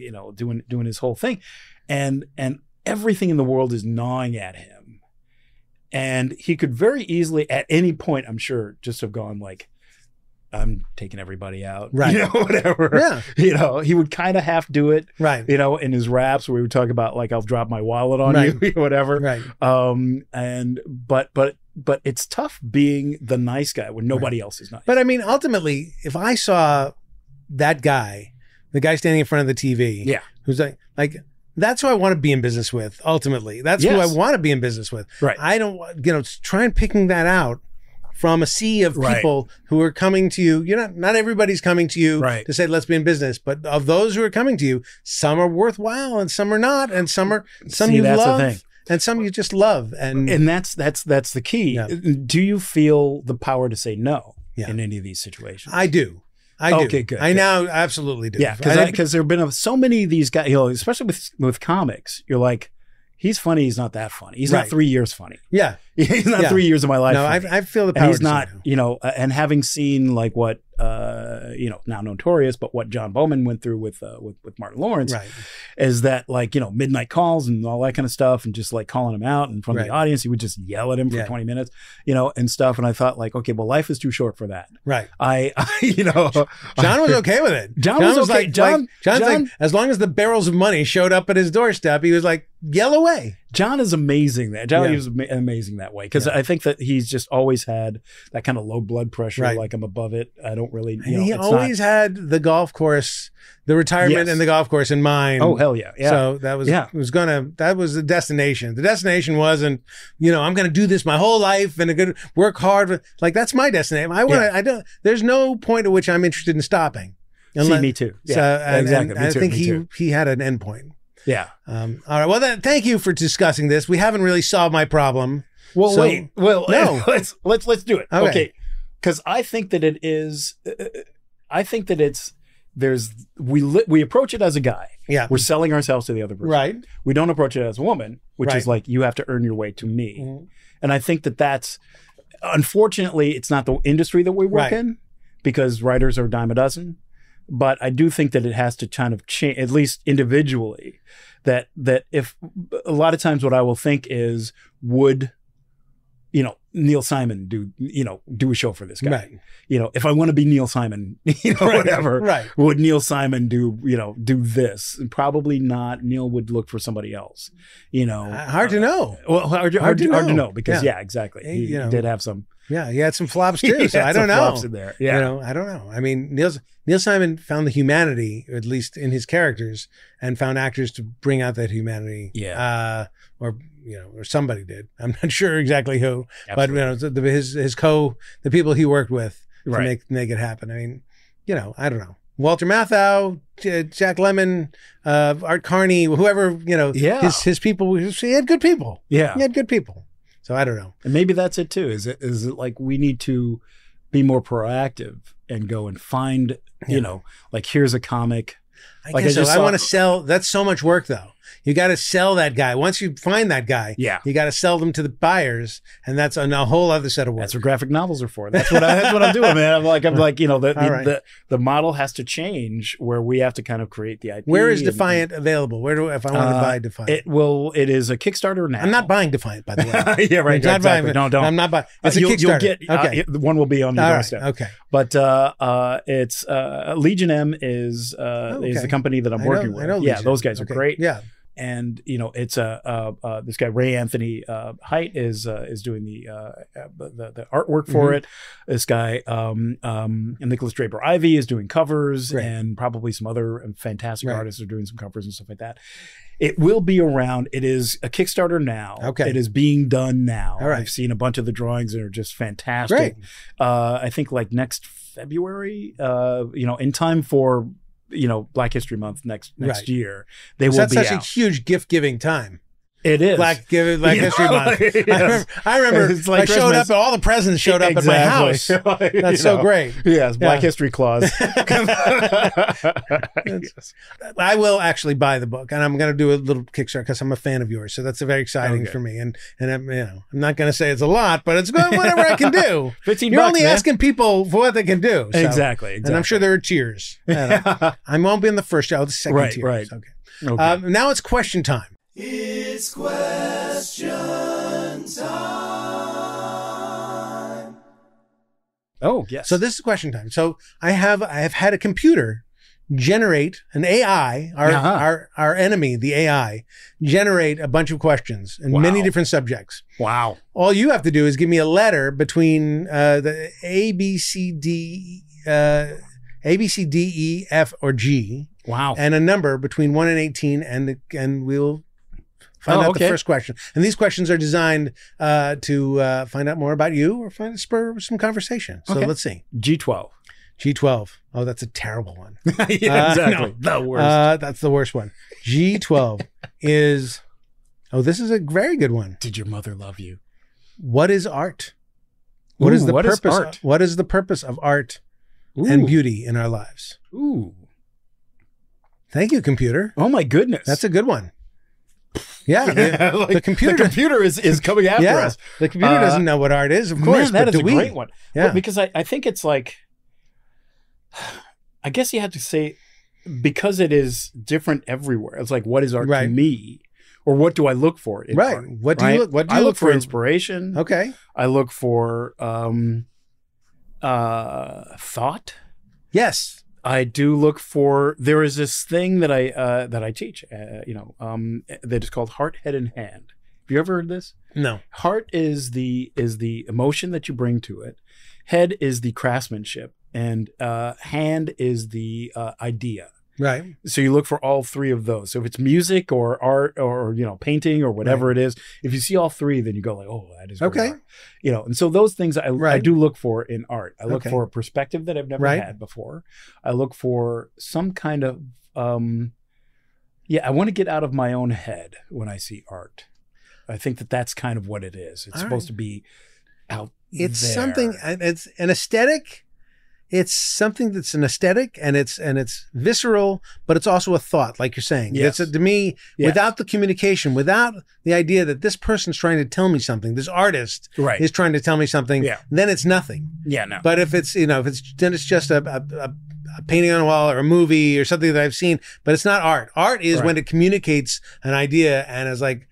doing his whole thing. And everything in the world is gnawing at him. And he could very easily, at any point, I'm sure, just have gone like, I'm taking everybody out, Right. Whatever. Yeah. He would kind of half do it, Right. in his raps where we would talk about like, I'll drop my wallet on Right. you, whatever. Right. But it's tough being the nice guy when nobody else is nice. But I mean, ultimately, if I saw that guy, the guy standing in front of the TV, Yeah. who's like that's who I want to be in business with. Ultimately, that's who I Yes. want to be in business with. Right. I don't, try and picking that out from a sea of Right. people who are coming to you. Not everybody's coming to you Right. to say, let's be in business. But of those who are coming to you, some are worthwhile and some are not. And some See, you that's the love thing. and some you just love. And that's the key. Yeah. Do you feel the power to say no Yeah. in any of these situations? I do. I do. Okay, good, I good. now absolutely do. Yeah, because there have been so many of these guys, especially with comics, you're like, he's funny, he's not that funny. He's Right. not 3 years funny. Yeah. He's not Yeah. 3 years of my life. No, funny. I feel the power. And he's to not, say no. and having seen like what, now notorious, but what John Bowman went through with Martin Lawrence, Right. is that like, midnight calls and all that kind of stuff, and just like calling him out in front of the Right. audience. He would just yell at him for Yeah. 20 minutes, and stuff. And I thought like, okay, well, life is too short for that. Right. John John was okay with it. John was okay. like, John's like, as long as the barrels of money showed up at his doorstep, he was like, yell away. John is amazing. John Yeah. is amazing that way, because Yeah. I think that he's just always had that kind of low blood pressure. Right. Like, I'm above it. I don't really. And he always had the golf course, the retirement Yes. and the golf course in mind. Oh hell yeah! Yeah. So that was that was the destination. The destination wasn't, I'm going to do this my whole life and work hard. Like that's my destination. There's no point at which I'm interested in stopping. See, me too. Yeah, So, exactly. I think he had an end point. Yeah. All right. Well, then, thank you for discussing this. We haven't really solved my problem. Well, So- wait. Well, No. let's do it. Okay. Okay. Because I think that it is. I think that it's. We approach it as a guy. Yeah. We're selling ourselves to the other person. Right. We don't approach it as a woman, which is Right. like, you have to earn your way to me. Mhm. And I think that that's, unfortunately, it's not the industry that we work Right. in, because writers are a dime a dozen. But I do think that it has to kind of change, at least individually, that if a lot of times what I will think is, would, Neil Simon do a show for this guy? Right. If I want to be Neil Simon, Right. whatever, Right. would Neil Simon do this? Probably not. Neil would look for somebody else, Hard to know. Well, hard to know, because Yeah. exactly. He, He you know, did have some. Yeah, he had some flops He too. So had I some don't know. flops in there. Yeah. I don't know. I mean, Neil Simon found the humanity, at least in his characters, and found actors to bring out that humanity. Yeah. Or somebody did. I'm not sure exactly who, Absolutely. but the people he worked with to Right. make it happen. I mean, I don't know. Walter Matthau, Jack Lemmon, Art Carney, whoever, Yeah. his people. He had good people. Yeah. He had good people. So I don't know. And maybe that's it too. Is it like we need to be more proactive and go and find, like, here's a comic. I Like, guess I just so. I saw- want to sell. That's so much work, though. You got to sell that guy. Once you find that guy, Yeah. you got to sell them to the buyers, and that's a whole other set of work. That's what graphic novels are for. That's what I'm doing, man. I'm like, All right. the model has to change, where we have to kind of create the IP. Where is and- Defiant available? Where do if I want to buy Defiant? It is a Kickstarter now. I'm not buying Defiant, by the way. Yeah, right. I'm not Exactly. buying. Don't. I'm not buying. It's a you'll Kickstarter. get Okay. one will be on your All right. doorstep. Okay. But it's Legion M is the company that I'm working with. I know. Yeah, Legion. those guys are Okay. great. Yeah. And it's this guy Ray Anthony Height is doing the artwork for it. This guy and Nicholas Draper Ivy is doing covers, Great. and probably some other fantastic Right. artists are doing some covers and stuff like that. It will be around. It is a Kickstarter now. Okay. It is being done now. All right. I've seen a bunch of the drawings that are just fantastic. Great. I think like next February, in time for Black History Month next Right. year, they will That's be such out. a huge gift giving time. Black History Month. Yes. I remember It's like I showed Christmas. up, all the presents showed up at my house. That's so great. Yes, Black Yeah. History Clause. I will actually buy the book, and I'm going to do a little Kickstarter because I'm a fan of yours. So that's very exciting Okay. for me. And I'm, I'm not going to say it's a lot, but it's good, whatever I can do. 15 You're bucks, only man. asking people for what they can do. So. Exactly. And I'm sure there are tiers. I won't be in the first tier, the second Right, tier. right. Okay. Okay. Now it's question time. It's question time. Oh, yes. So this is question time. So I have had a computer generate an AI, our enemy, the AI, generate a bunch of questions in many different subjects. Wow. All you have to do is give me a letter between the A, B, C, D, E, F, or G. Wow. And a number between 1 and 18, and we'll find out the first question. And these questions are designed to find out more about you or spur some conversation. So let's see. G12. G12. Oh, that's a terrible one. Yeah, exactly. The worst. That's the worst one. G12 is, this is a very good one. Did your mother love you? What is art? What is the purpose? art? What is the purpose of art and beauty in our lives? Ooh. Thank you, computer. Oh my goodness. That's a good one. Yeah, the computer. The computer is coming after us. The computer doesn't know what art is, of course. Man, that but is a do we? great one. Yeah. Well, because I think it's like, I guess you have to say, because it is different everywhere. It's like, what is art to me? Or what do I look for in art? What do you look? What do you I look look for inspiration. Okay. I look for thought. Yes. I do look for. There is this thing that I teach. That is called heart, head, and hand. Have you ever heard this? No. Heart is the emotion that you bring to it. Head is the craftsmanship, and hand is the idea. Right. So you look for all three of those. So if it's music or art or painting or whatever it is, if you see all three, then you go like, oh, that is okay. art. And so those things I do look for in art. I look for a perspective that I've never had before. I look for some kind of I want to get out of my own head when I see art. I think that's kind of what it is. It's supposed to be out there. It's something. It's an aesthetic. It's something that's an aesthetic, and it's visceral, but it's also a thought, like you're saying. Yes. It's to me, without the communication, without the idea that this person's trying to tell me something, this artist is trying to tell me something, then it's nothing. Yeah, no. But if it's then it's just a painting on a wall or a movie or something that I've seen, but it's not art. Art is when it communicates an idea and is like,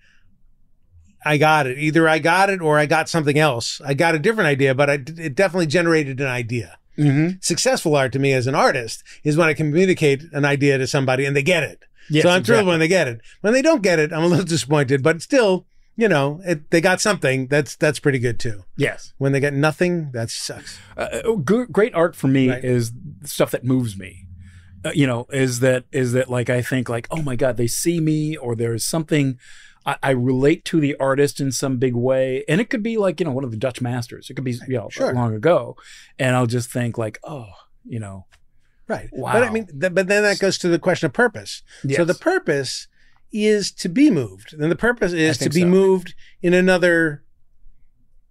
I got it. Either I got it or I got something else. I got a different idea, but it definitely generated an idea. Mm-hmm. Successful art to me as an artist is when I communicate an idea to somebody and they get it. Yes, so I'm thrilled when they get it. When they don't get it, I'm a little disappointed, but still, they got something. That's pretty good too. Yes. When they get nothing, that sucks. Great art for me is stuff that moves me. Is that like, I think like, oh my God, they see me, or there's something I relate to the artist in some big way. And it could be like, one of the Dutch masters. It could be, long ago. And I'll just think like, oh, Right. Wow. But I mean, but then that goes to the question of purpose. Yes. So the purpose is to be moved. And the purpose is to be moved in another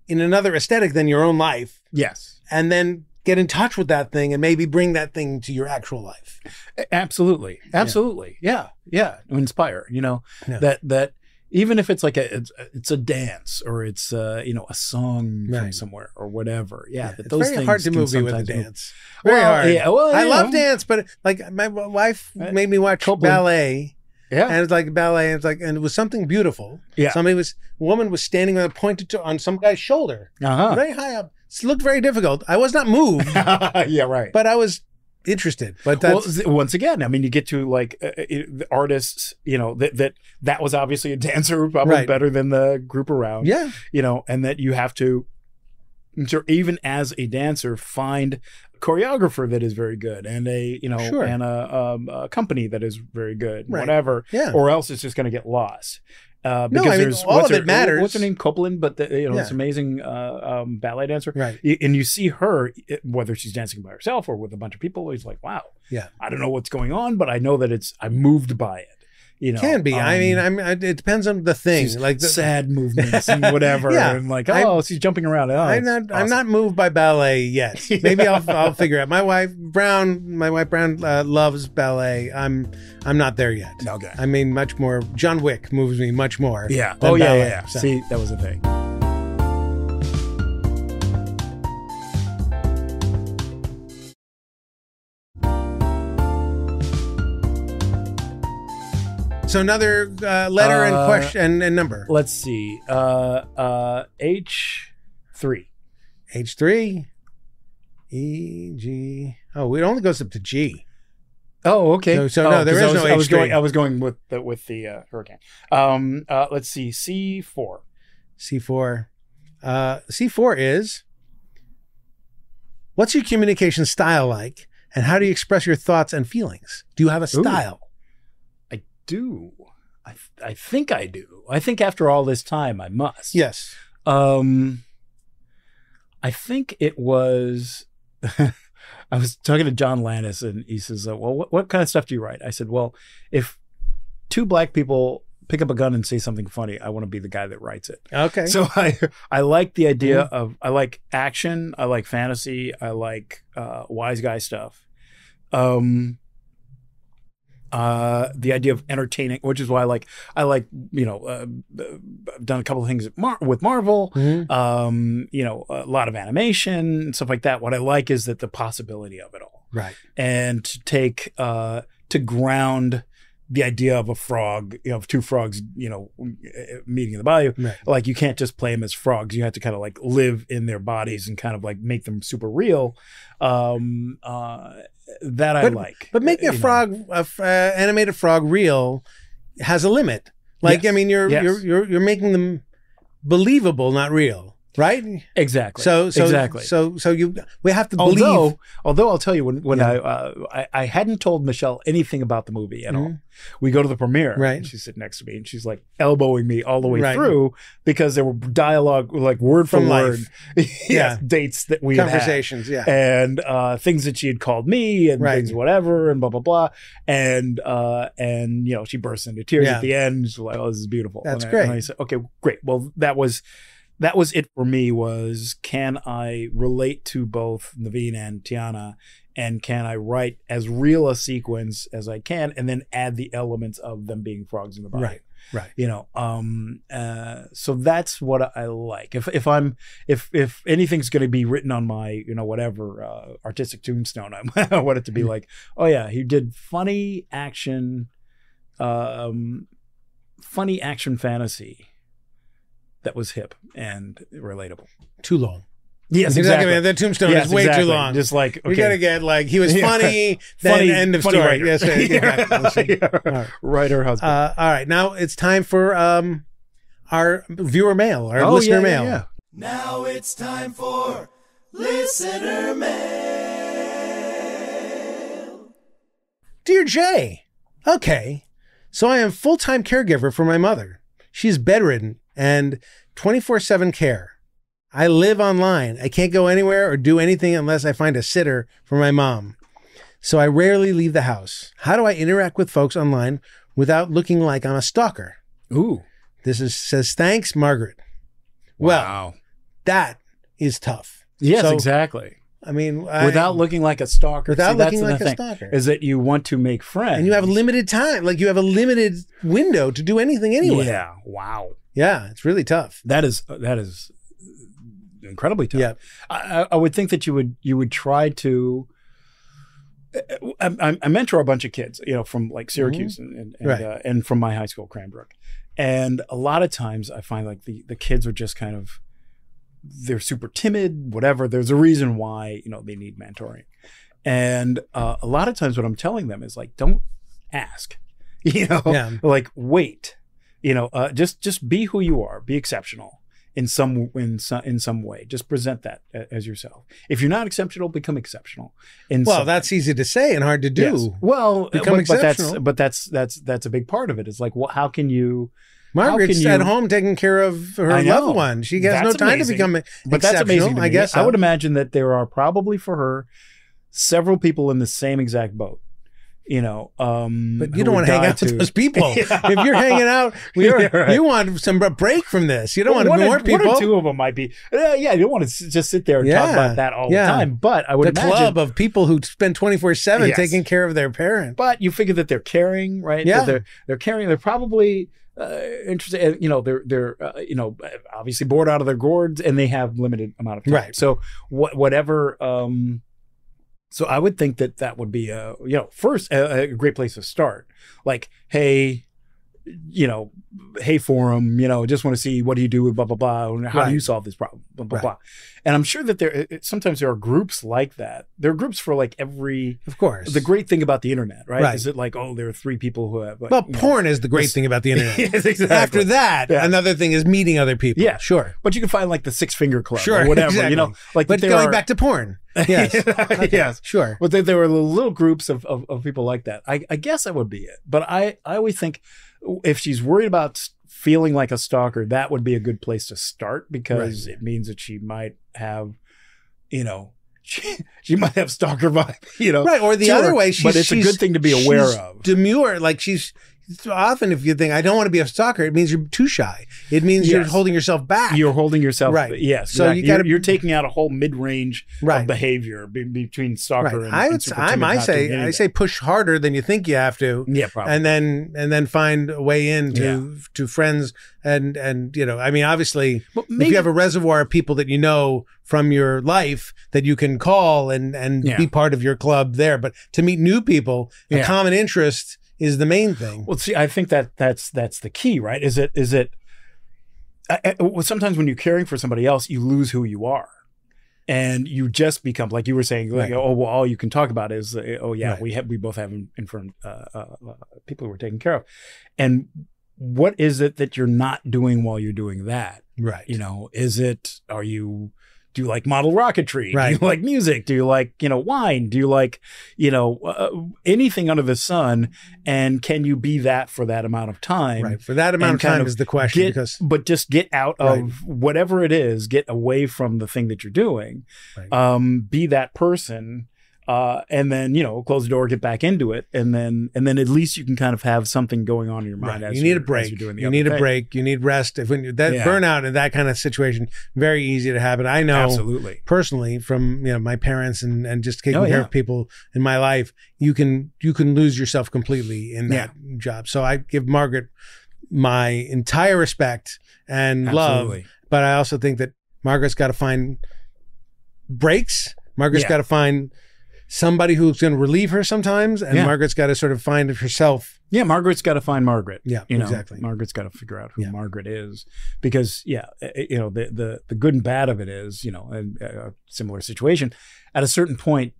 aesthetic than your own life. Yes. And then get in touch with that thing and maybe bring that thing to your actual life. Absolutely. Absolutely. Yeah. Inspire, that even if it's like it's a dance or it's a song from somewhere or whatever. That it's those very things hard to can move me with a sometimes dance. Very hard. Yeah, well, I love dance, but like my wife made me watch ballet. Yeah. And it's like ballet, and it was something beautiful. Yeah. A woman was standing and pointed on some guy's shoulder. Very high up. It looked very difficult. I was not moved. Yeah, right. But I was interested. But that's, once again, I mean, you get to like the artists, that was obviously a dancer, probably better than the group around. Yeah. And that you have to, even as a dancer, find a choreographer that is very good and and a company that is very good, whatever. Yeah. Or else it's just going to get lost. Because all of it matters. What's her name? Copeland, but this amazing ballet dancer. Right. And you see her, whether she's dancing by herself or with a bunch of people, he's like, wow. Yeah. I don't know what's going on, but I know that I'm moved by it. Can be. I mean, it depends on the thing. Like the sad movements and whatever. Yeah. And like, she's jumping around. Oh, I'm not moved by ballet yet. Maybe I'll figure it out. My wife Brown loves ballet. I'm not there yet. Okay. I mean, much more. John Wick moves me much more. Yeah. Than ballet, yeah. so. See, that was the thing. So another letter and question and number. Let's see. H3. H3. E, G. Oh, it only goes up to G. Oh, okay. So no, there is no H3. I was going with the hurricane. Let's see. C4. C4. C4 is, what's your communication style like, and how do you express your thoughts and feelings? Do you have a style? I do. I think I do. I think after all this time, I must. Yes. I think it was. I was talking to John Landis, and he says, "Well, what kind of stuff do you write?" I said, "Well, if two black people pick up a gun and say something funny, I want to be the guy that writes it." Okay. So I like the idea of, I like action, I like fantasy, I like wise guy stuff. The idea of entertaining, which is why I like I've done a couple of things with Marvel, a lot of animation and stuff like that. What I like is that the possibility of it all, right? And to take to ground the idea of a frog, of two frogs, meeting in the bayou. Right. Like, you can't just play them as frogs. You have to kind of like live in their bodies and kind of like make them super real. I like. But making a frog, animated frog, real has a limit. Like, yes. I mean, you're making them believable, not real. Right. Exactly. So we have to believe. Although I'll tell you, when I hadn't told Michelle anything about the movie at all. We go to the premiere. Right. And she's sitting next to me, and she's like elbowing me all the way through, because there were dialogue, like word for word, dates that we conversations, had, and things that she had called me, and things whatever, and blah blah blah, and she burst into tears at the end. She's like, "Oh, this is beautiful." That's great. And I said, "Okay, great. Well, that was it for me, was, can I relate to both Naveen and Tiana, and can I write as real a sequence as I can, and then add the elements of them being frogs in the body." Right. So that's what I like. If anything's going to be written on my, whatever artistic tombstone, I want it to be like, oh yeah, he did funny action fantasy that was hip and relatable. Too long. Yes, exactly. The tombstone is way too long. Just like, okay. We got to get like, he was funny, then end of story. Writer. Yes, exactly. Writer husband. All right, now it's time for our viewer mail, our listener mail. Yeah. Now it's time for listener mail. Dear Jay, okay, so I am full-time caregiver for my mother. She's bedridden and 24/7 care. I live online. I can't go anywhere or do anything unless I find a sitter for my mom. So I rarely leave the house. How do I interact with folks online without looking like I'm a stalker? Ooh. Says, thanks, Margaret. Wow. Well, that is tough. Yes, exactly. I mean, without looking like a stalker. Without looking like a stalker. Is that you want to make friends. And you have limited time. Like, you have a limited window to do anything anyway. Yeah. Wow. Yeah, it's really tough. That is incredibly tough. Yeah. I would think that you would try to. I mentor a bunch of kids, from like Syracuse and from my high school, Cranbrook, and a lot of times I find like the kids are just kind of, they're super timid, whatever. There's a reason why they need mentoring, and a lot of times what I'm telling them is like, don't ask, like wait. Just be who you are. Be exceptional in some way. Just present that as yourself. If you're not exceptional, become exceptional. That's easy to say and hard to do. Yes. Well, become exceptional. But that's a big part of it. It's like, well, how can you? Margaret's at home taking care of her loved one. She has no time to become exceptional. But that's amazing. I guess so. I would imagine that there are probably for her several people in the same exact boat. But you don't want to hang out with those people. If you're hanging out, you want some break from this. You don't want more people. One or two of them might be. You don't want to just sit there and talk about that all the time. But I would imagine the club of people who spend 24/7 taking care of their parent. But you figure that they're caring, right? Yeah, that they're caring. They're probably interested. They're obviously bored out of their gourds, and they have limited amount of time. Right. So whatever. So I would think that would be first a great place to start. Like, hey, hey forum, just want to see what do you do with blah blah blah, and how do you solve this problem, blah blah blah. And I'm sure that sometimes there are groups like that. There are groups for like every. Of course. The great thing about the internet, right? Is it like, there are 3 people who have. Like, porn is the great thing about the internet. Yes, exactly. After that, another thing is meeting other people. Yeah, sure. But you can find like the 6-finger club, or whatever. Exactly. Like. But going back to porn. Yes. Okay. Yes. Sure. But there were little groups of people like that. I guess that would be it. But I always think if she's worried about feeling like a stalker, that would be a good place to start, because it means that she might have, she might have stalker vibe, Right. Or the other way, but it's a good thing to be aware of. Demure, like she's. Often, if you think I don't want to be a stalker, it means you're too shy. It means you're holding yourself back. You're holding yourself, right? Yes. So exactly. you're taking out a whole mid-range of behavior between stalker and I say push harder than you think you have to. Yeah, probably. And then find a way in to friends and I mean, obviously, if you have a reservoir of people that you know from your life that you can call and be part of your club there, but to meet new people, a common interest is the main thing. Well, see, I think that's the key, right? Is it sometimes when you're caring for somebody else, you lose who you are, and you just become, like you were saying, like, all you can talk about is, we both have infirm people who we're taking care of, and what is it that you're not doing while you're doing that? Right. Do you like model rocketry? Right. Do you like music? Do you like, wine? Do you like, anything under the sun? And can you be that for that amount of time? Right. For that amount of time is the question. But just get out of whatever it is, get away from the thing that you're doing, be that person. And then, close the door, get back into it. And then at least you can kind of have something going on in your mind. You need a break. You need a break. You need rest. Burnout in that kind of situation, very easy to happen. I know personally from, my parents and just taking care of people in my life, you can lose yourself completely in that job. So I give Margaret my entire respect and love, but I also think that Margaret's got to find breaks. Margaret's got to find somebody who's going to relieve her sometimes, and Margaret's got to sort of find herself. Yeah, Margaret's got to find Margaret. Yeah, exactly. Margaret's got to figure out who Margaret is, because the good and bad of it is, a similar situation. At a certain point,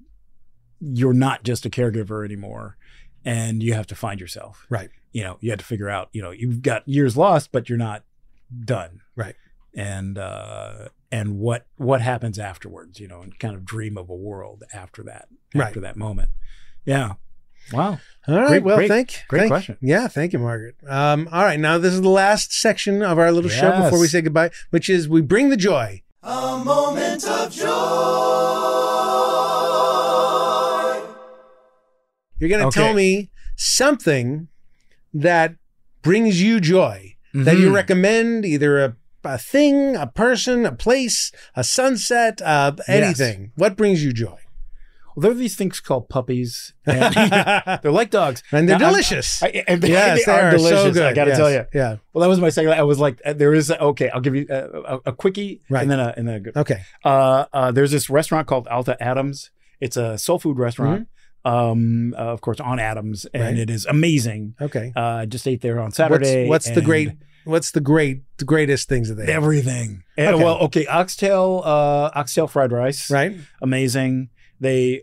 you're not just a caregiver anymore, and you have to find yourself. Right. You have to figure out. You've got years lost, but you're not done. Right. And what happens afterwards, and kind of dream of a world after that moment. Yeah. Wow. All right. Great question. Yeah. Thank you, Margaret. All right. Now this is the last section of our little show before we say goodbye, which is we bring the joy. A moment of joy. You're going to tell me something that brings you joy, that you recommend, either a thing, a person, a place, a sunset, anything. Yes. What brings you joy? Well, there are these things called puppies. And they're like dogs. And they're delicious. They are delicious. So good. I got to tell you. Yeah. Well, that was my second. I was like, there is, I'll give you a quickie and then a good. Okay. There's this restaurant called Alta Adams. It's a soul food restaurant. Of course, on Adams. And it is amazing. Okay. Just ate there on Saturday. What's the greatest things that they have? Everything. Okay. Oxtail fried rice. Right. Amazing. They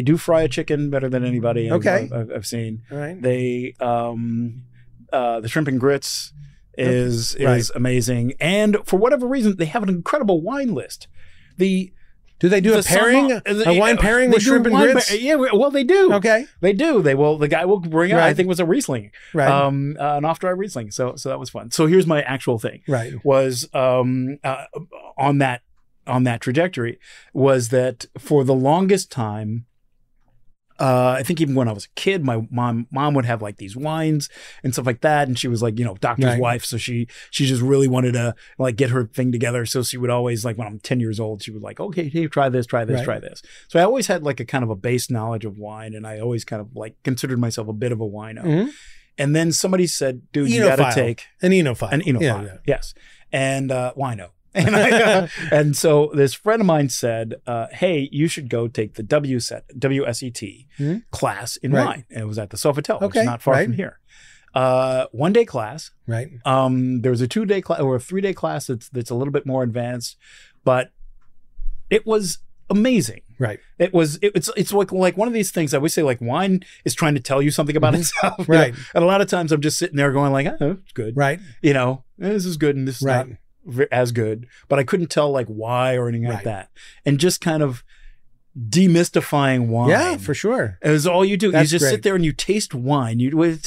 do fry a chicken better than anybody I've seen. All right. They the shrimp and grits is amazing. And for whatever reason, they have an incredible wine list. Do they do a pairing, a wine pairing with shrimp and grits? Yeah, well, they do. Okay, they do. The guy will bring out. I think it was a Riesling, right? An off-dry Riesling. So that was fun. So here's my actual thing. Right. Was on that trajectory was that for the longest time, I think even when I was a kid, my mom would have like these wines and stuff like that. And she was like, doctor's wife. So she just really wanted to like get her thing together. So she would always like, when I'm 10 years old, she would like, okay, hey, try this, try this, try this. So I always had like a kind of a base knowledge of wine. And I always kind of like considered myself a bit of a wino. Mm-hmm. And then somebody said, dude, you got to take an enophile. An enophile. Yes. And wino. And so this friend of mine said, hey, you should go take the WSET class in wine. And it was at the Sofitel, which is not far from here. 1 day class. Right. There was a 2 day class or a 3 day class that's a little bit more advanced, but it was amazing. Right. It's like one of these things I always say, like wine is trying to tell you something about itself. Right. And a lot of times I'm just sitting there going like, oh, it's good. Right. This is good and this is not as good, but I couldn't tell like why or anything like that. And just kind of demystifying wine. Yeah, for sure. It was all you do. You just sit there and you taste wine.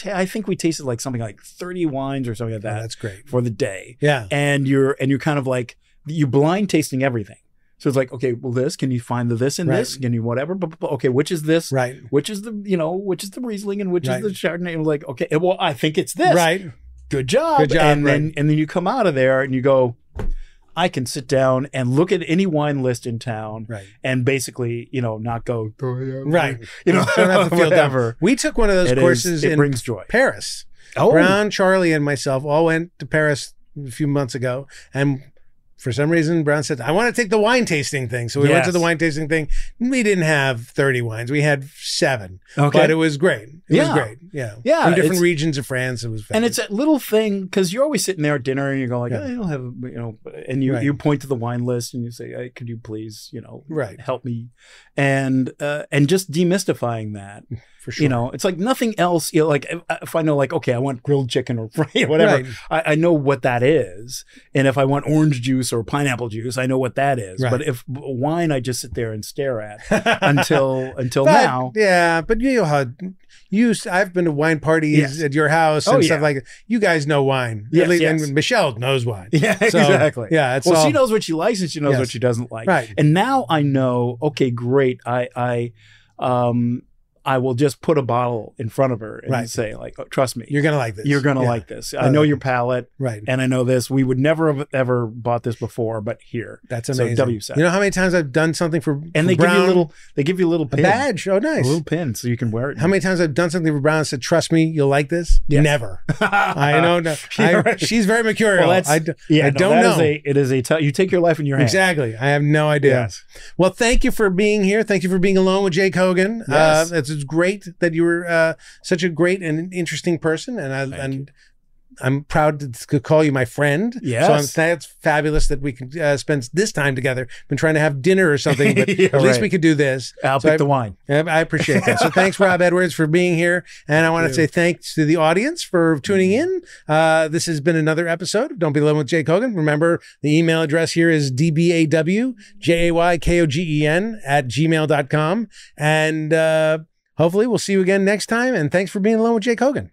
I think we tasted like something like 30 wines or something like that. Oh, that's great. For the day. Yeah. And you're kind of like, you blind tasting everything. So it's like, okay, well, can you find the this and this? Can you whatever? Okay, which is this? Right. Which is the Riesling and which is the Chardonnay? And like, okay, well, I think it's this. Right. Good job. Good job. And then you come out of there and you go, I can sit down and look at any wine list in town and basically, not go, right. You don't have to feel whatever. We took one of those courses in brings joy. Paris. Oh. Brown, Charlie, and myself all went to Paris a few months ago. And for some reason, Brown said, I want to take the wine tasting thing. So we went to the wine tasting thing. We didn't have 30 wines. We had 7. Okay. But it was great. It was great. Yeah. Yeah. From different regions of France. It was fabulous. And it's that little thing, because you're always sitting there at dinner and you go like, I'll have, and you point to the wine list and you say, hey, could you please, help me? And just demystifying that. For sure. It's like nothing else. Like if I know like, okay, I want grilled chicken or fry or whatever, I know what that is. And if I want orange juice or pineapple juice, I know what that is. Right. But if wine, I just sit there and stare at until now. Yeah, but I've been to wine parties at your house and stuff like that. You guys know wine. Yes, and Michelle knows wine. Yeah, so, exactly. Yeah, she knows what she likes and she knows what she doesn't like. Right. And now I know, okay, great. I will just put a bottle in front of her and say like, oh, trust me. You're going to like this. You're going to like this. I know your palate. Right. And I know this. We would never have ever bought this before, but here. That's amazing. So WSET. You know how many times I've done something for And they give you a little pin. A badge. Oh, nice. A little pin so you can wear it. How many times I've done something for Brown and said, trust me, you'll like this? Yes. Never. I know. No. She's very mercurial. Well, I don't know. You take your life in your hands. Exactly. I have no idea. Yes. Well, thank you for being here. Thank you for being alone with Jake Hogan. Yes. It's great that you were such a great and interesting person, and I'm proud to call you my friend. Yes. So that's fabulous that we can spend this time together. Been trying to have dinner or something, but at least we could do this. I'll pick the wine. I appreciate that. So thanks, Rob Edwards, for being here. And I want to say thanks to the audience for tuning in. This has been another episode of Don't Be Alone with Jake Hogan. Remember, the email address here is dbawjaykogen@gmail.com. And hopefully we'll see you again next time. And thanks for being alone with Jake Hogan.